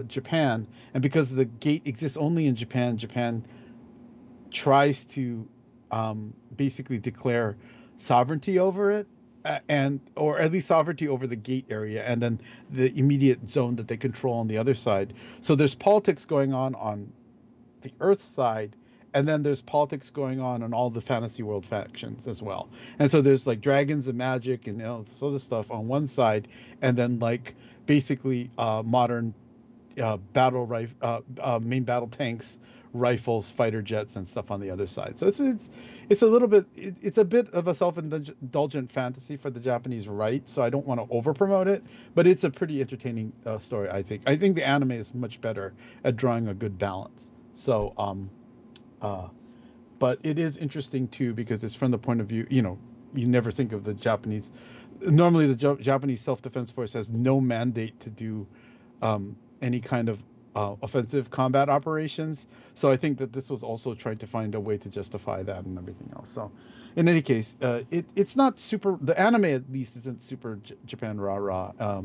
A: Japan. And because the gate exists only in Japan, Japan tries to basically declare sovereignty over it, or at least sovereignty over the gate area, and then the immediate zone that they control on the other side. So there's politics going on the Earth side, and then there's politics going on all the fantasy world factions as well. And so there's like dragons and magic and this other stuff on one side, and then like basically modern main battle tanks, rifles, fighter jets, and stuff on the other side. So it's a little bit it's a bit of a self-indulgent fantasy for the Japanese right. So I don't want to over promote it, but it's a pretty entertaining story. I think the anime is much better at drawing a good balance. So but it is interesting too because it's from the point of view, you never think of the Japanese. Normally, the Japanese self-defense force has no mandate to do any kind of offensive combat operations. So I think that this was also trying to find a way to justify that and everything else. So, in any case, it's not super. The anime at least isn't super Japan rah-rah,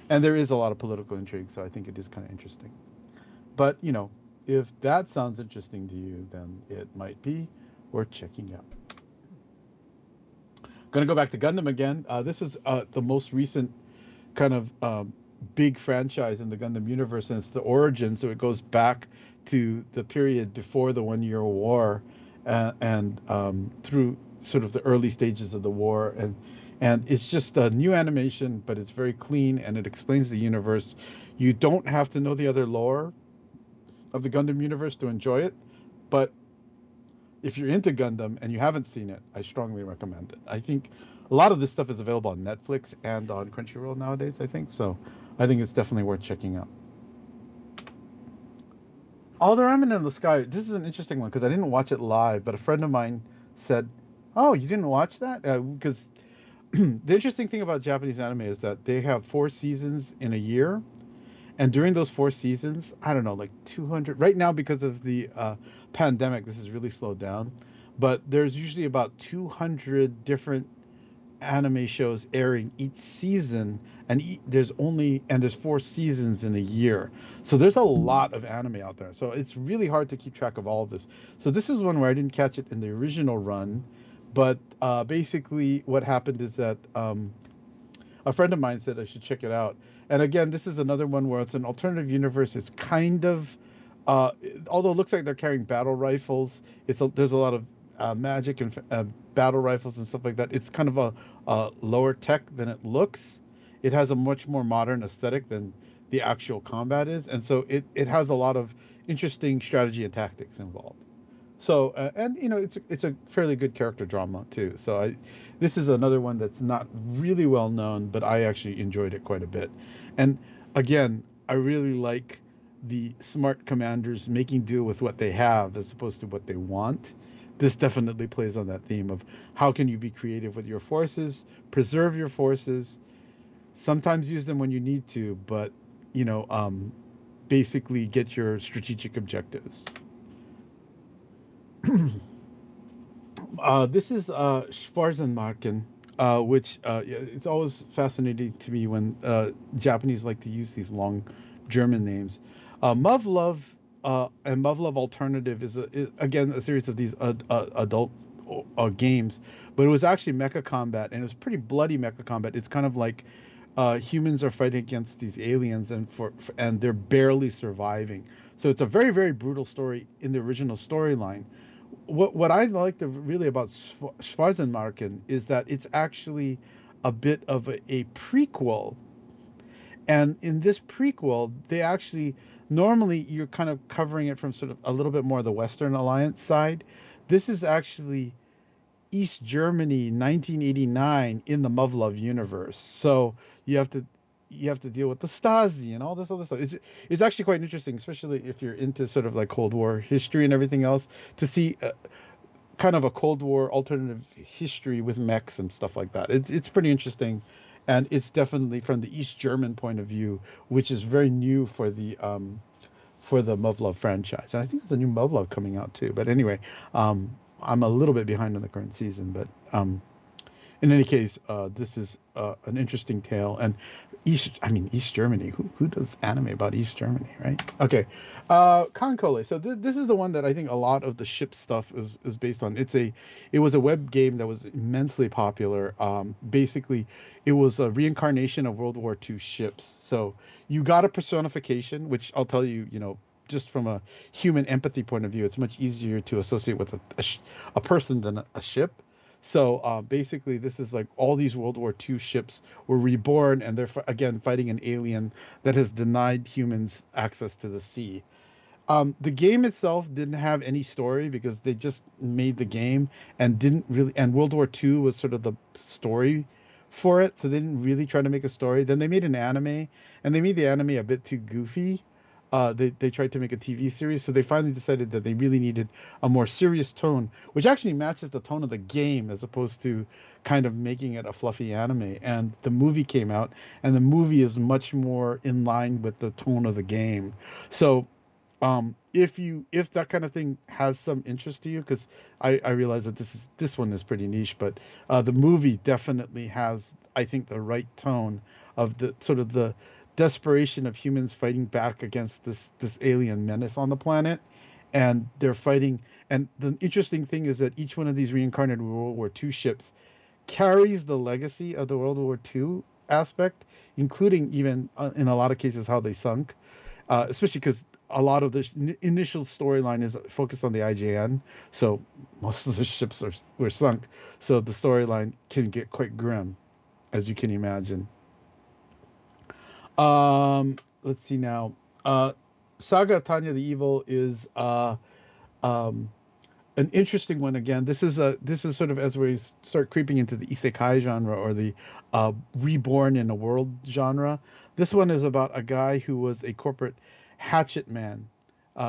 A: and there is a lot of political intrigue. So I think it is kind of interesting. But if that sounds interesting to you, then it might be worth checking out. Going to go back to Gundam again. This is the most recent kind of big franchise in the Gundam universe, and it's the origin. So it goes back to the period before the 1 Year War, and through sort of the early stages of the war, and it's just a new animation, but it's very clean and it explains the universe. You don't have to know the other lore of the Gundam universe to enjoy it, but if you're into Gundam and you haven't seen it, I strongly recommend it. I think a lot of this stuff is available on Netflix and on Crunchyroll nowadays, I think. So I think it's definitely worth checking out. All the Ramen in the Sky. This is an interesting one because I didn't watch it live, but a friend of mine said, "Oh, you didn't watch that?" Because the interesting thing about Japanese anime is that they have 4 seasons in a year. And during those 4 seasons, I don't know, like 200. Right now, because of the pandemic, this is really slowed down. But there's usually about 200 different anime shows airing each season, and there's 4 seasons in a year. So there's a lot of anime out there. So it's really hard to keep track of all of this. So this is one where I didn't catch it in the original run, but basically what happened is that a friend of mine said I should check it out. And again, this is another one where it's an alternative universe. It's kind of, although it looks like they're carrying battle rifles, there's a lot of magic and battle rifles and stuff like that. It's kind of a lower tech than it looks. It has a much more modern aesthetic than the actual combat is. And so it has a lot of interesting strategy and tactics involved. So, and it's a fairly good character drama too. So this is another one that's not really well known, but I actually enjoyed it quite a bit. And again, I really like the smart commanders making do with what they have as opposed to what they want. This definitely plays on that theme of how can you be creative with your forces, preserve your forces, sometimes use them when you need to, but basically get your strategic objectives. This is Schwarzenmarken, which yeah, it's always fascinating to me when Japanese like to use these long German names. Muv-Luv and Muv-Luv Alternative is again a series of these adult games, but it was actually mecha combat, and it was pretty bloody mecha combat. It's kind of like humans are fighting against these aliens, and they're barely surviving. So it's a very very brutal story in the original storyline. What I liked really about Schwarzenmarken is that it's actually a bit of a prequel, and in this prequel, they actually normally you're kind of covering it from sort of a little bit more of the Western Alliance side. This is actually East Germany, 1989, in the Muv-Luv universe. So you have to you have to deal with the Stasi and all this other stuff. It's actually quite interesting, especially if you're into sort of like Cold War history and everything else, to see kind of a Cold War alternative history with mechs and stuff like that. It's pretty interesting, and it's definitely from the East German point of view, which is very new for the Muv-Luv franchise. And I think there's a new Muv-Luv coming out too. But anyway, I'm a little bit behind on the current season, but in any case, this is an interesting tale. And East Germany. Who does anime about East Germany, right? Okay, Concole. So this is the one that I think a lot of the ship stuff is based on. It was a web game that was immensely popular. Basically, it was a reincarnation of World War II ships. So you got a personification, which I'll tell you, just from a human empathy point of view, it's much easier to associate with a person than a ship. So basically, this is like all these World War II ships were reborn, and they're again fighting an alien that has denied humans access to the sea. The game itself didn't have any story because they just made the game and didn't really. And World War II was sort of the story for it, so they didn't really try to make a story. Then they made an anime, and they made the anime a bit too goofy. They tried to make a TV series, so they finally decided that they really needed a more serious tone, which actually matches the tone of the game as opposed to kind of making it a fluffy anime. And the movie came out, and the movie is much more in line with the tone of the game. So if that kind of thing has some interest to you, because I realize that this one is pretty niche, but the movie definitely has, I think, the right tone of the sort of the desperation of humans fighting back against this alien menace on the planet, and they're fighting. And the interesting thing is that each one of these reincarnated World War II ships carries the legacy of the World War II aspect, including even in a lot of cases how they sunk, especially because a lot of the initial storyline is focused on the IJN, so most of the ships were sunk. So the storyline can get quite grim, as you can imagine. Let's see now. Saga of Tanya the Evil is um, an interesting one. Again, this is sort of as we start creeping into the isekai genre, or the reborn in a world genre. This one is about a guy who was a corporate hatchet man.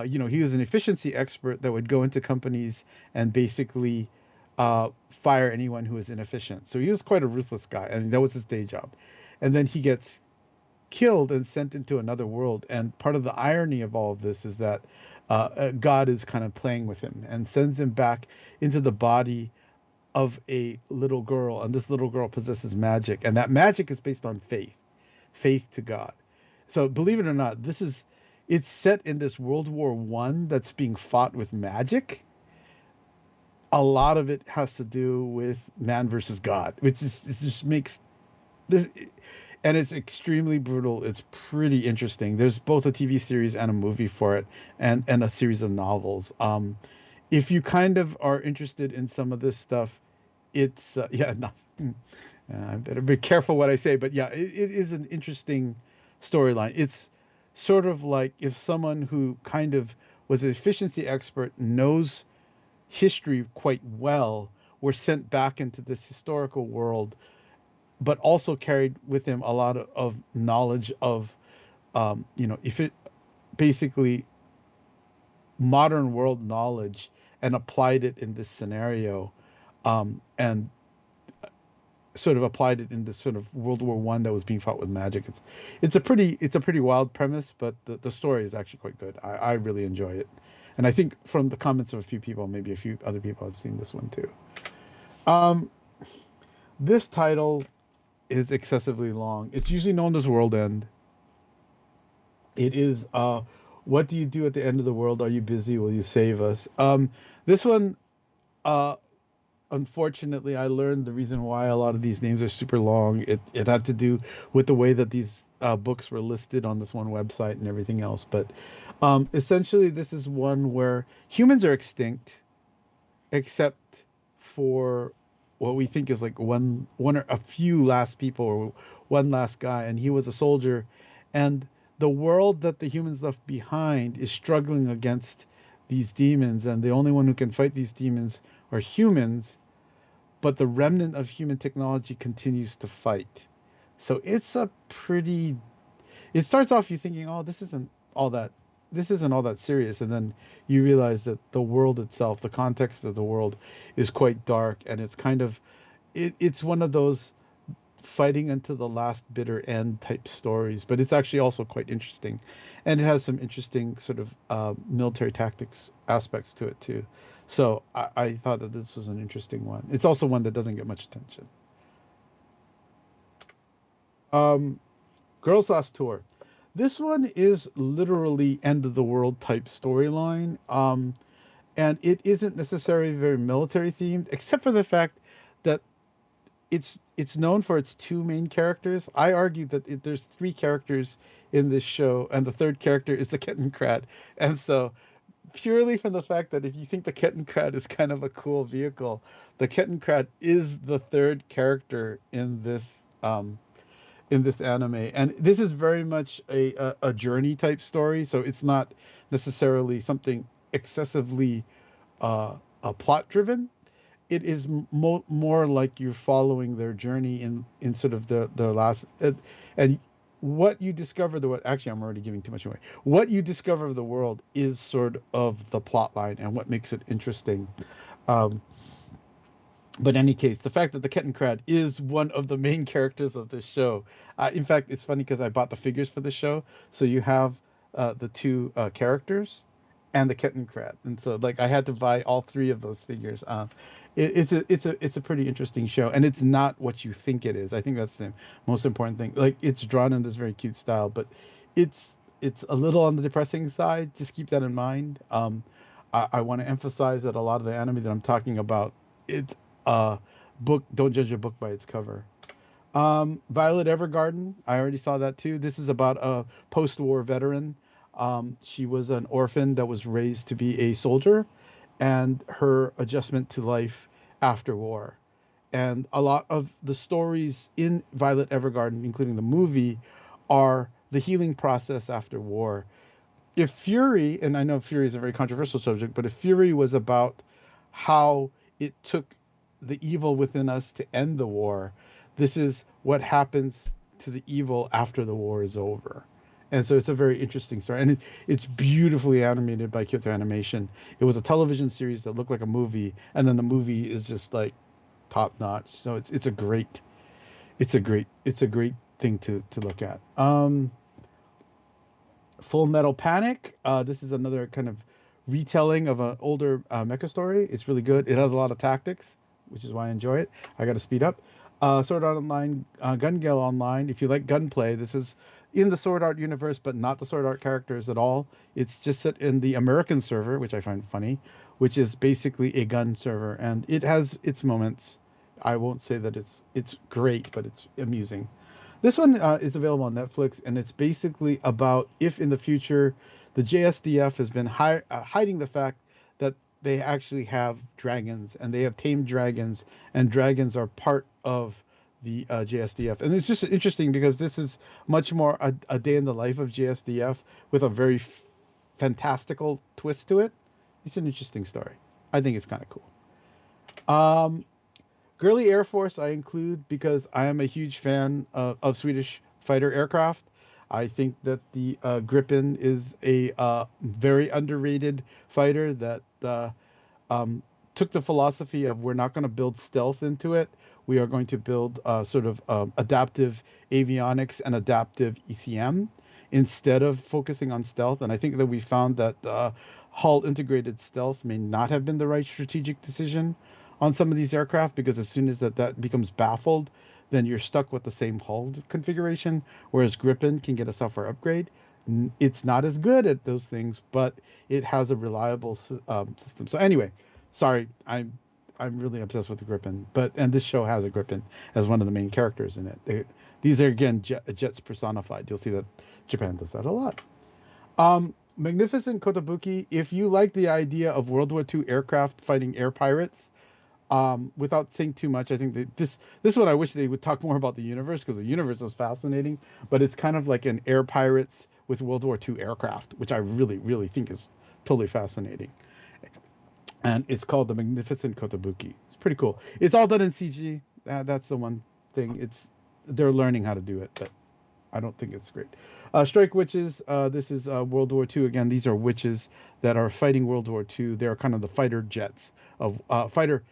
A: He was an efficiency expert that would go into companies and basically fire anyone who was inefficient. So he was quite a ruthless guy, and that was his day job. And then he gets killed and sent into another world. And part of the irony of all of this is that God is kind of playing with him and sends him back into the body of a little girl. And this little girl possesses magic. And that magic is based on faith to God. So believe it or not, it's set in this World War I that's being fought with magic. A lot of it has to do with man versus God, which it just makes this, and it's extremely brutal. It's pretty interesting. There's both a TV series and a movie for it, and a series of novels. If you kind of are interested in some of this stuff, it's yeah. No, I better be careful what I say, but yeah, it is an interesting storyline. It's sort of like if someone who kind of was an efficiency expert, knows history quite well, were sent back into this historical world, but also carried with him a lot of knowledge of, if it basically modern world knowledge, and applied it in this scenario, and sort of applied it in this sort of World War One that was being fought with magic. It's a pretty wild premise, but the story is actually quite good. I really enjoy it, and I think from the comments of a few people, maybe a few other people have seen this one too. Um, this title is excessively long. It's usually known as World End. It is what do you do at the end of the world? Are you busy? Will you save us? This one uh unfortunately, I learned the reason why a lot of these names are super long. It had to do with the way that these books were listed on this one website and everything else. But essentially, this is one where humans are extinct, except for what we think is like one or a few last people or one last guy, and he was a soldier, and the world that the humans left behind is struggling against these demons, and the only one who can fight these demons are humans, but the remnant of human technology continues to fight. So it's a pretty. It starts off you thinking, oh, all that. This isn't all that serious, and then you realize that the world itself, the context of the world, is quite dark, and it's kind of. It's one of those fighting until the last bitter end type stories, but it's actually also quite interesting, and it has some interesting sort of military tactics aspects to it too. So I thought that this was an interesting one. It's also one that doesn't get much attention. Um, Girls Last Tour. This one is literally end of the world type storyline. And it isn't necessarily very military themed, except for the fact that it's known for its two main characters. I argue that there's three characters in this show, and the third character is the Kettenkrat. And so, purely from the fact that if you think the Kettenkrat is kind of a cool vehicle, the Kettenkrat is the third character in this anime, and this is very much a journey type story. So it's not necessarily something excessively plot driven. It is more like you're following their journey in sort of the last and what you discover the what actually I'm already giving too much away. What you discover of the world is sort of the plot line and what makes it interesting. Um, but in any case, the fact that the Kettenkrat is one of the main characters of this show. In fact, it's funny because I bought the figures for the show, so you have the two characters and the Kettenkrat, and so like I had to buy all three of those figures. It's a pretty interesting show, and it's not what you think it is. I think that's the most important thing. Like it's drawn in this very cute style, but it's a little on the depressing side. Just keep that in mind. I want to emphasize that a lot of the anime that I'm talking about, it's book. Don't judge a book by its cover. Violet Evergarden, I already saw that too. This is about a post-war veteran. She was an orphan that was raised to be a soldier, and her adjustment to life after war. And a lot of the stories in Violet Evergarden, including the movie, are the healing process after war. If Fury, and I know Fury is a very controversial subject, but if Fury was about how it took the evil within us to end the war, this is what happens to the evil after the war is over. And so it's a very interesting story, and it's beautifully animated by Kyoto Animation. It was a television series that looked like a movie, and then the movie is just like top notch. So it's a great thing to look at. Full Metal Panic. This is another kind of retelling of an older mecha story. It's really good. It has a lot of tactics, which is why I enjoy it. I got to speed up. Sword Art Online, Gun Gale Online. If you like gunplay, this is in the Sword Art universe, but not the Sword Art characters at all. It's just set in the American server, which I find funny, which is basically a gun server, and it has its moments. I won't say that it's great, but it's amusing. This one is available on Netflix, and it's basically about if in the future the JSDF has been hiding the fact that they actually have dragons, and they have tamed dragons, and dragons are part of the JSDF. And it's just interesting because this is much more a day in the life of JSDF with a very fantastical twist to it. It's an interesting story. I think it's kind of cool. Girly Air Force I include because I am a huge fan of Swedish fighter aircraft. I think that the Gripen is a very underrated fighter that took the philosophy of we're not going to build stealth into it. We are going to build sort of adaptive avionics and adaptive ECM instead of focusing on stealth. And I think that we found that hull integrated stealth may not have been the right strategic decision on some of these aircraft, because as soon as that becomes baffled, then you're stuck with the same hull configuration, whereas Gripen can get a software upgrade. It's not as good at those things, but it has a reliable system. So anyway, sorry, I'm really obsessed with the Gripen, and this show has a Gripen as one of the main characters in it. These are again jets personified. You'll see that Japan does that a lot. Magnificent Kotobuki. If you like the idea of World War II aircraft fighting air pirates, without saying too much, I think that this one I wish they would talk more about the universe, because the universe is fascinating, but it's kind of like an air pirates with World War II aircraft, which I really, really think is totally fascinating. And it's called the Magnificent Kotobuki. It's pretty cool. It's all done in CG. That's the one thing. They're learning how to do it, but I don't think it's great. Strike Witches. This is World War II. Again, these are witches that are fighting World War II. They're kind of the fighter jets of fighter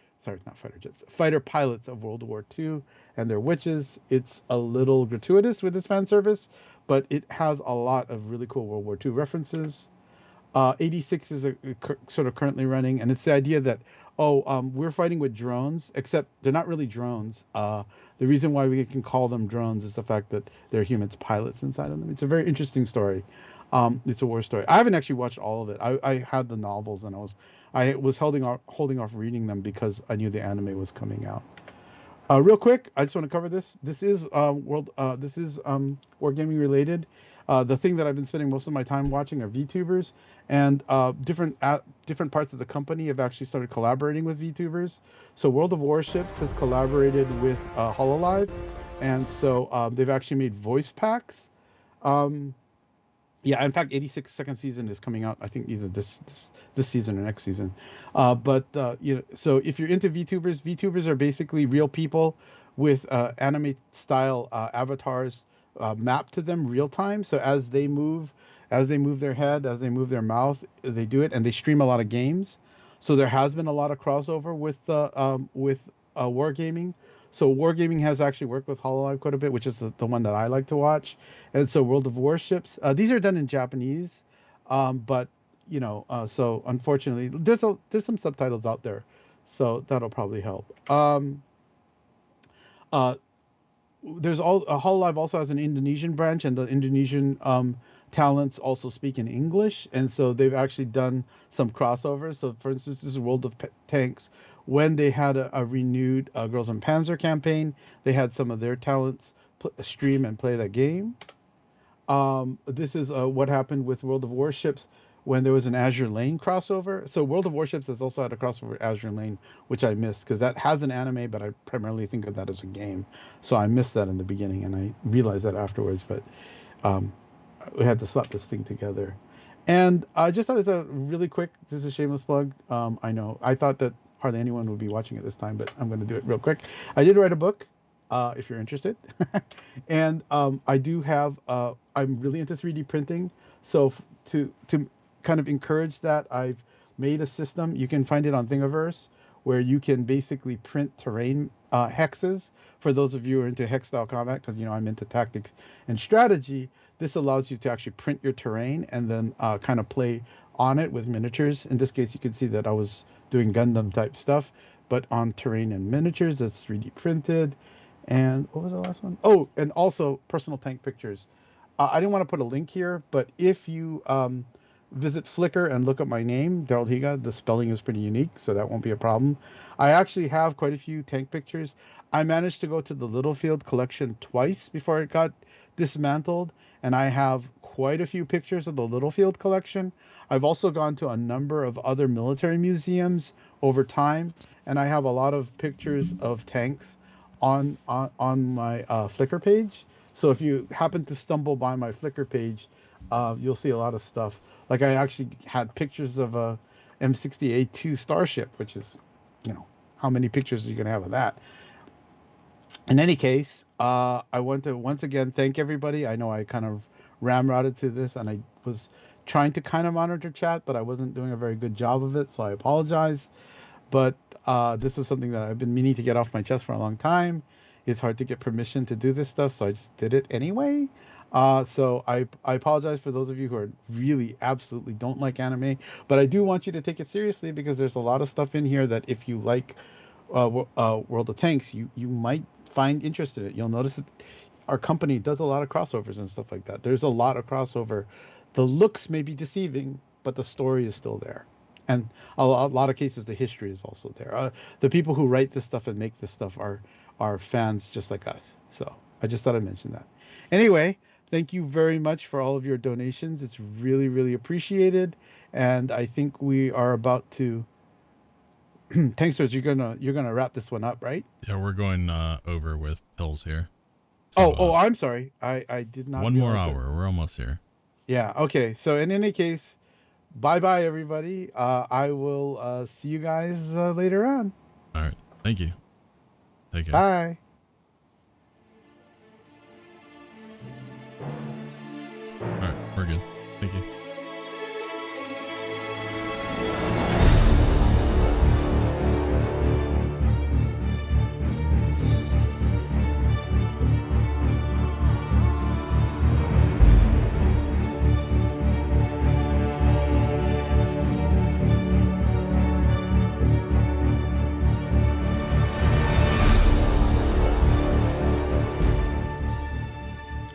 A: pilots of World War II, and they're witches. It's a little gratuitous with this fan service, but it has a lot of really cool World War II references. 86 is sort of currently running, and it's the idea that we're fighting with drones, except they're not really drones. The reason why we can call them drones is the fact that there are humans pilots inside of them. It's a very interesting story. It's a war story. I haven't actually watched all of it. I had the novels, and I was holding off reading them because I knew the anime was coming out. Real quick, I just want to cover this. This is Wargaming related. The thing that I've been spending most of my time watching are VTubers, and different parts of the company have actually started collaborating with VTubers. So World of Warships has collaborated with Hololive, and so they've actually made voice packs. Yeah, in fact, 86 second season is coming out, I think, either this season or next season. So if you're into VTubers are basically real people with anime style avatars mapped to them real time. So as they move their head, as they move their mouth, they do it, and they stream a lot of games. So there has been a lot of crossover with Wargaming. So Wargaming has actually worked with Hololive quite a bit, which is the one that I like to watch. And so World of Warships, these are done in Japanese, but so unfortunately, there's some subtitles out there, so that'll probably help. Hololive also has an Indonesian branch, and the Indonesian talents also speak in English, and so they've actually done some crossovers. So, for instance, this is World of Tanks. When they had a renewed Girls in Panzer campaign, they had some of their talents stream and play that game. This is what happened with World of Warships when there was an Azure Lane crossover. So World of Warships has also had a crossover with Azure Lane, which I missed because that has an anime, but I primarily think of that as a game. So I missed that in the beginning, and I realized that afterwards. But we had to slap this thing together. And I just thought it's a really quick, this is a shameless plug. I know I thought that hardly anyone would be watching it this time, but I'm going to do it real quick. I did write a book, if you're interested. And I do have, I'm really into 3D printing. So to kind of encourage that, I've made a system. You can find it on Thingiverse, where you can basically print terrain hexes. For those of you who are into hex style combat, because I'm into tactics and strategy, this allows you to actually print your terrain and then kind of play on it with miniatures. In this case, you can see that I was doing Gundam type stuff, but on terrain and miniatures that's 3D printed. And what was the last one? Oh, and also personal tank pictures. I didn't want to put a link here, but if you visit Flickr and look up my name, Darold Higa, the spelling is pretty unique, so that won't be a problem. I actually have quite a few tank pictures. I managed to go to the Littlefield collection twice before it got dismantled, and I have quite a few pictures of the Littlefield collection. I've also gone to a number of other military museums over time, and I have a lot of pictures of tanks on my Flickr page. So if you happen to stumble by my Flickr page, you'll see a lot of stuff. Like I actually had pictures of a M60A2 Starship, which is, how many pictures are you going to have of that? In any case, I want to once again thank everybody. I know I kind of ramrodded to this, and I was trying to kind of monitor chat, but I wasn't doing a very good job of it, so I apologize. But this is something that I've been meaning to get off my chest for a long time. It's hard to get permission to do this stuff, so I just did it anyway. So I apologize for those of you who are really absolutely don't like anime, but I do want you to take it seriously, because there's a lot of stuff in here that if you like World of Tanks, you might find interest in it. You'll notice that our company does a lot of crossovers and stuff like that. There's a lot of crossover. The looks may be deceiving, but the story is still there. And a lot of cases, the history is also there. The people who write this stuff and make this stuff are fans just like us. So I just thought I'd mention that. Anyway, thank you very much for all of your donations. It's really, really appreciated. And I think we are about to. Tanksters, you're gonna wrap this one up, right?
B: Yeah, we're going over with pills here.
A: So, I'm sorry. I did not.
B: One more hour. We're almost here.
A: Yeah. Okay. So in any case, bye everybody. I will see you guys later on.
B: All right. Thank you. Take care.
A: Bye.
B: All right. We're good. Thank you.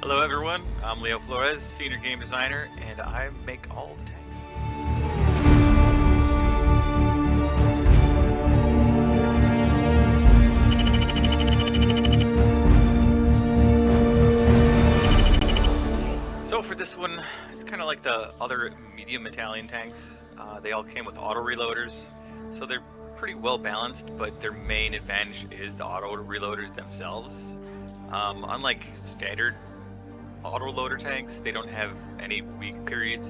C: Hello everyone, I'm Leo Flores, Senior Game Designer, and I make all the tanks. So for this one, it's kind of like the other medium Italian tanks. They all came with auto reloaders, so they're pretty well balanced, but their main advantage is the auto reloaders themselves. Unlike standard autoloader tanks, they don't have any weak periods.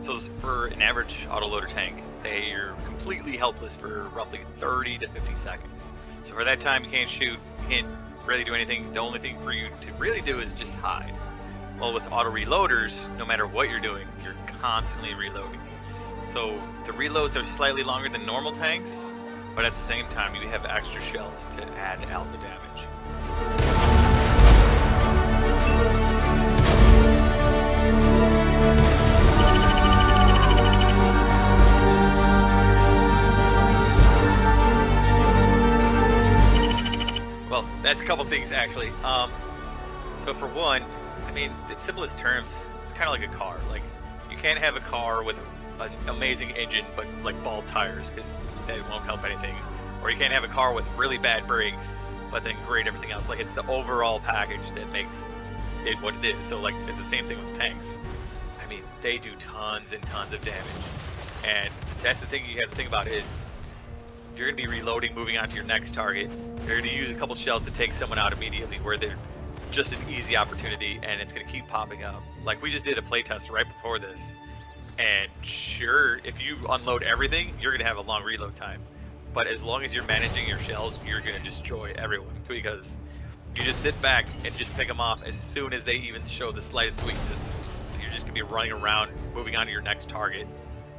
C: So for an average autoloader tank, they are completely helpless for roughly 30 to 50 seconds. So for that time, you can't shoot, you can't really do anything. The only thing for you to really do is just hide. Well, with auto reloaders, no matter what you're doing, you're constantly reloading. So the reloads are slightly longer than normal tanks, but at the same time, you have extra shells to add out the damage. Well, that's a couple things actually. So for one, I mean, the simplest terms, it's kind of like a car. Like, you can't have a car with an amazing engine but like bald tires, because that won't help anything. Or you can't have a car with really bad brakes but then great everything else. Like, it's the overall package that makes it what it is. So like, it's the same thing with tanks. I mean, they do tons and tons of damage, and that's the thing you have to think about is you're going to be reloading, moving on to your next target. You're going to use a couple shells to take someone out immediately, where they're just an easy opportunity, and it's going to keep popping up. Like, we just did a playtest right before this, and sure, if you unload everything, you're going to have a long reload time. But as long as you're managing your shells, you're going to destroy everyone, because you just sit back and just pick them off as soon as they even show the slightest weakness. You're just going to be running around, moving on to your next target.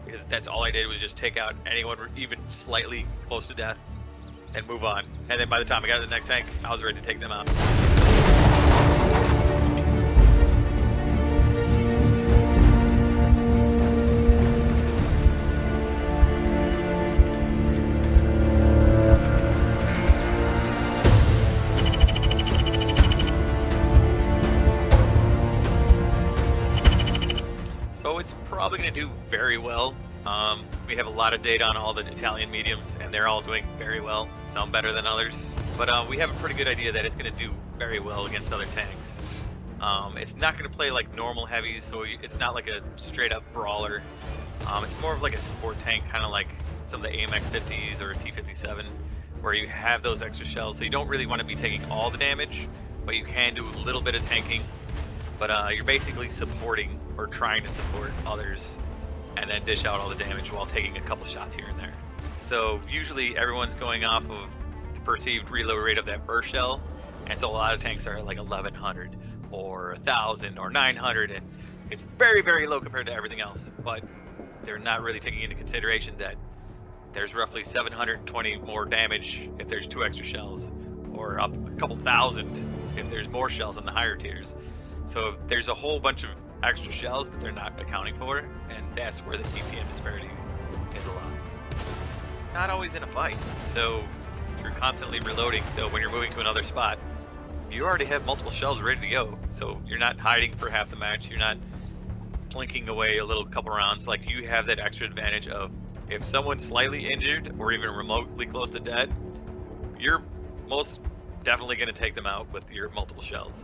C: Because that's all I did was just take out anyone even slightly close to death and move on. And then by the time I got to the next tank, I was ready to take them out. So it's probably going to do very well. We have a lot of data on all the Italian mediums, and they're all doing very well, some better than others. But we have a pretty good idea that it's going to do very well against other tanks. It's not going to play like normal heavies, so it's not like a straight up brawler. It's more of like a support tank, kind of like some of the AMX 50s or T57, where you have those extra shells, so you don't really want to be taking all the damage, but you can do a little bit of tanking. But you're basically supporting, or trying to support others, and then dish out all the damage while taking a couple shots here and there. So usually everyone's going off of the perceived reload rate of that burst shell, and so a lot of tanks are like 1100 or 1000 or 900, and it's very, very low compared to everything else. But they're not really taking into consideration that there's roughly 720 more damage if there's 2 extra shells, or up a couple thousand if there's more shells in the higher tiers. So there's a whole bunch of extra shells that they're not accounting for, and that's where the DPM disparity is a lot. Not always in a fight, so You're constantly reloading, so when you're moving to another spot, you already have multiple shells ready to go. So you're not hiding for half the match. You're not plinking away a little couple rounds. Like, you have that extra advantage of, if someone's slightly injured or even remotely close to dead, you're most definitely going to take them out with your multiple shells.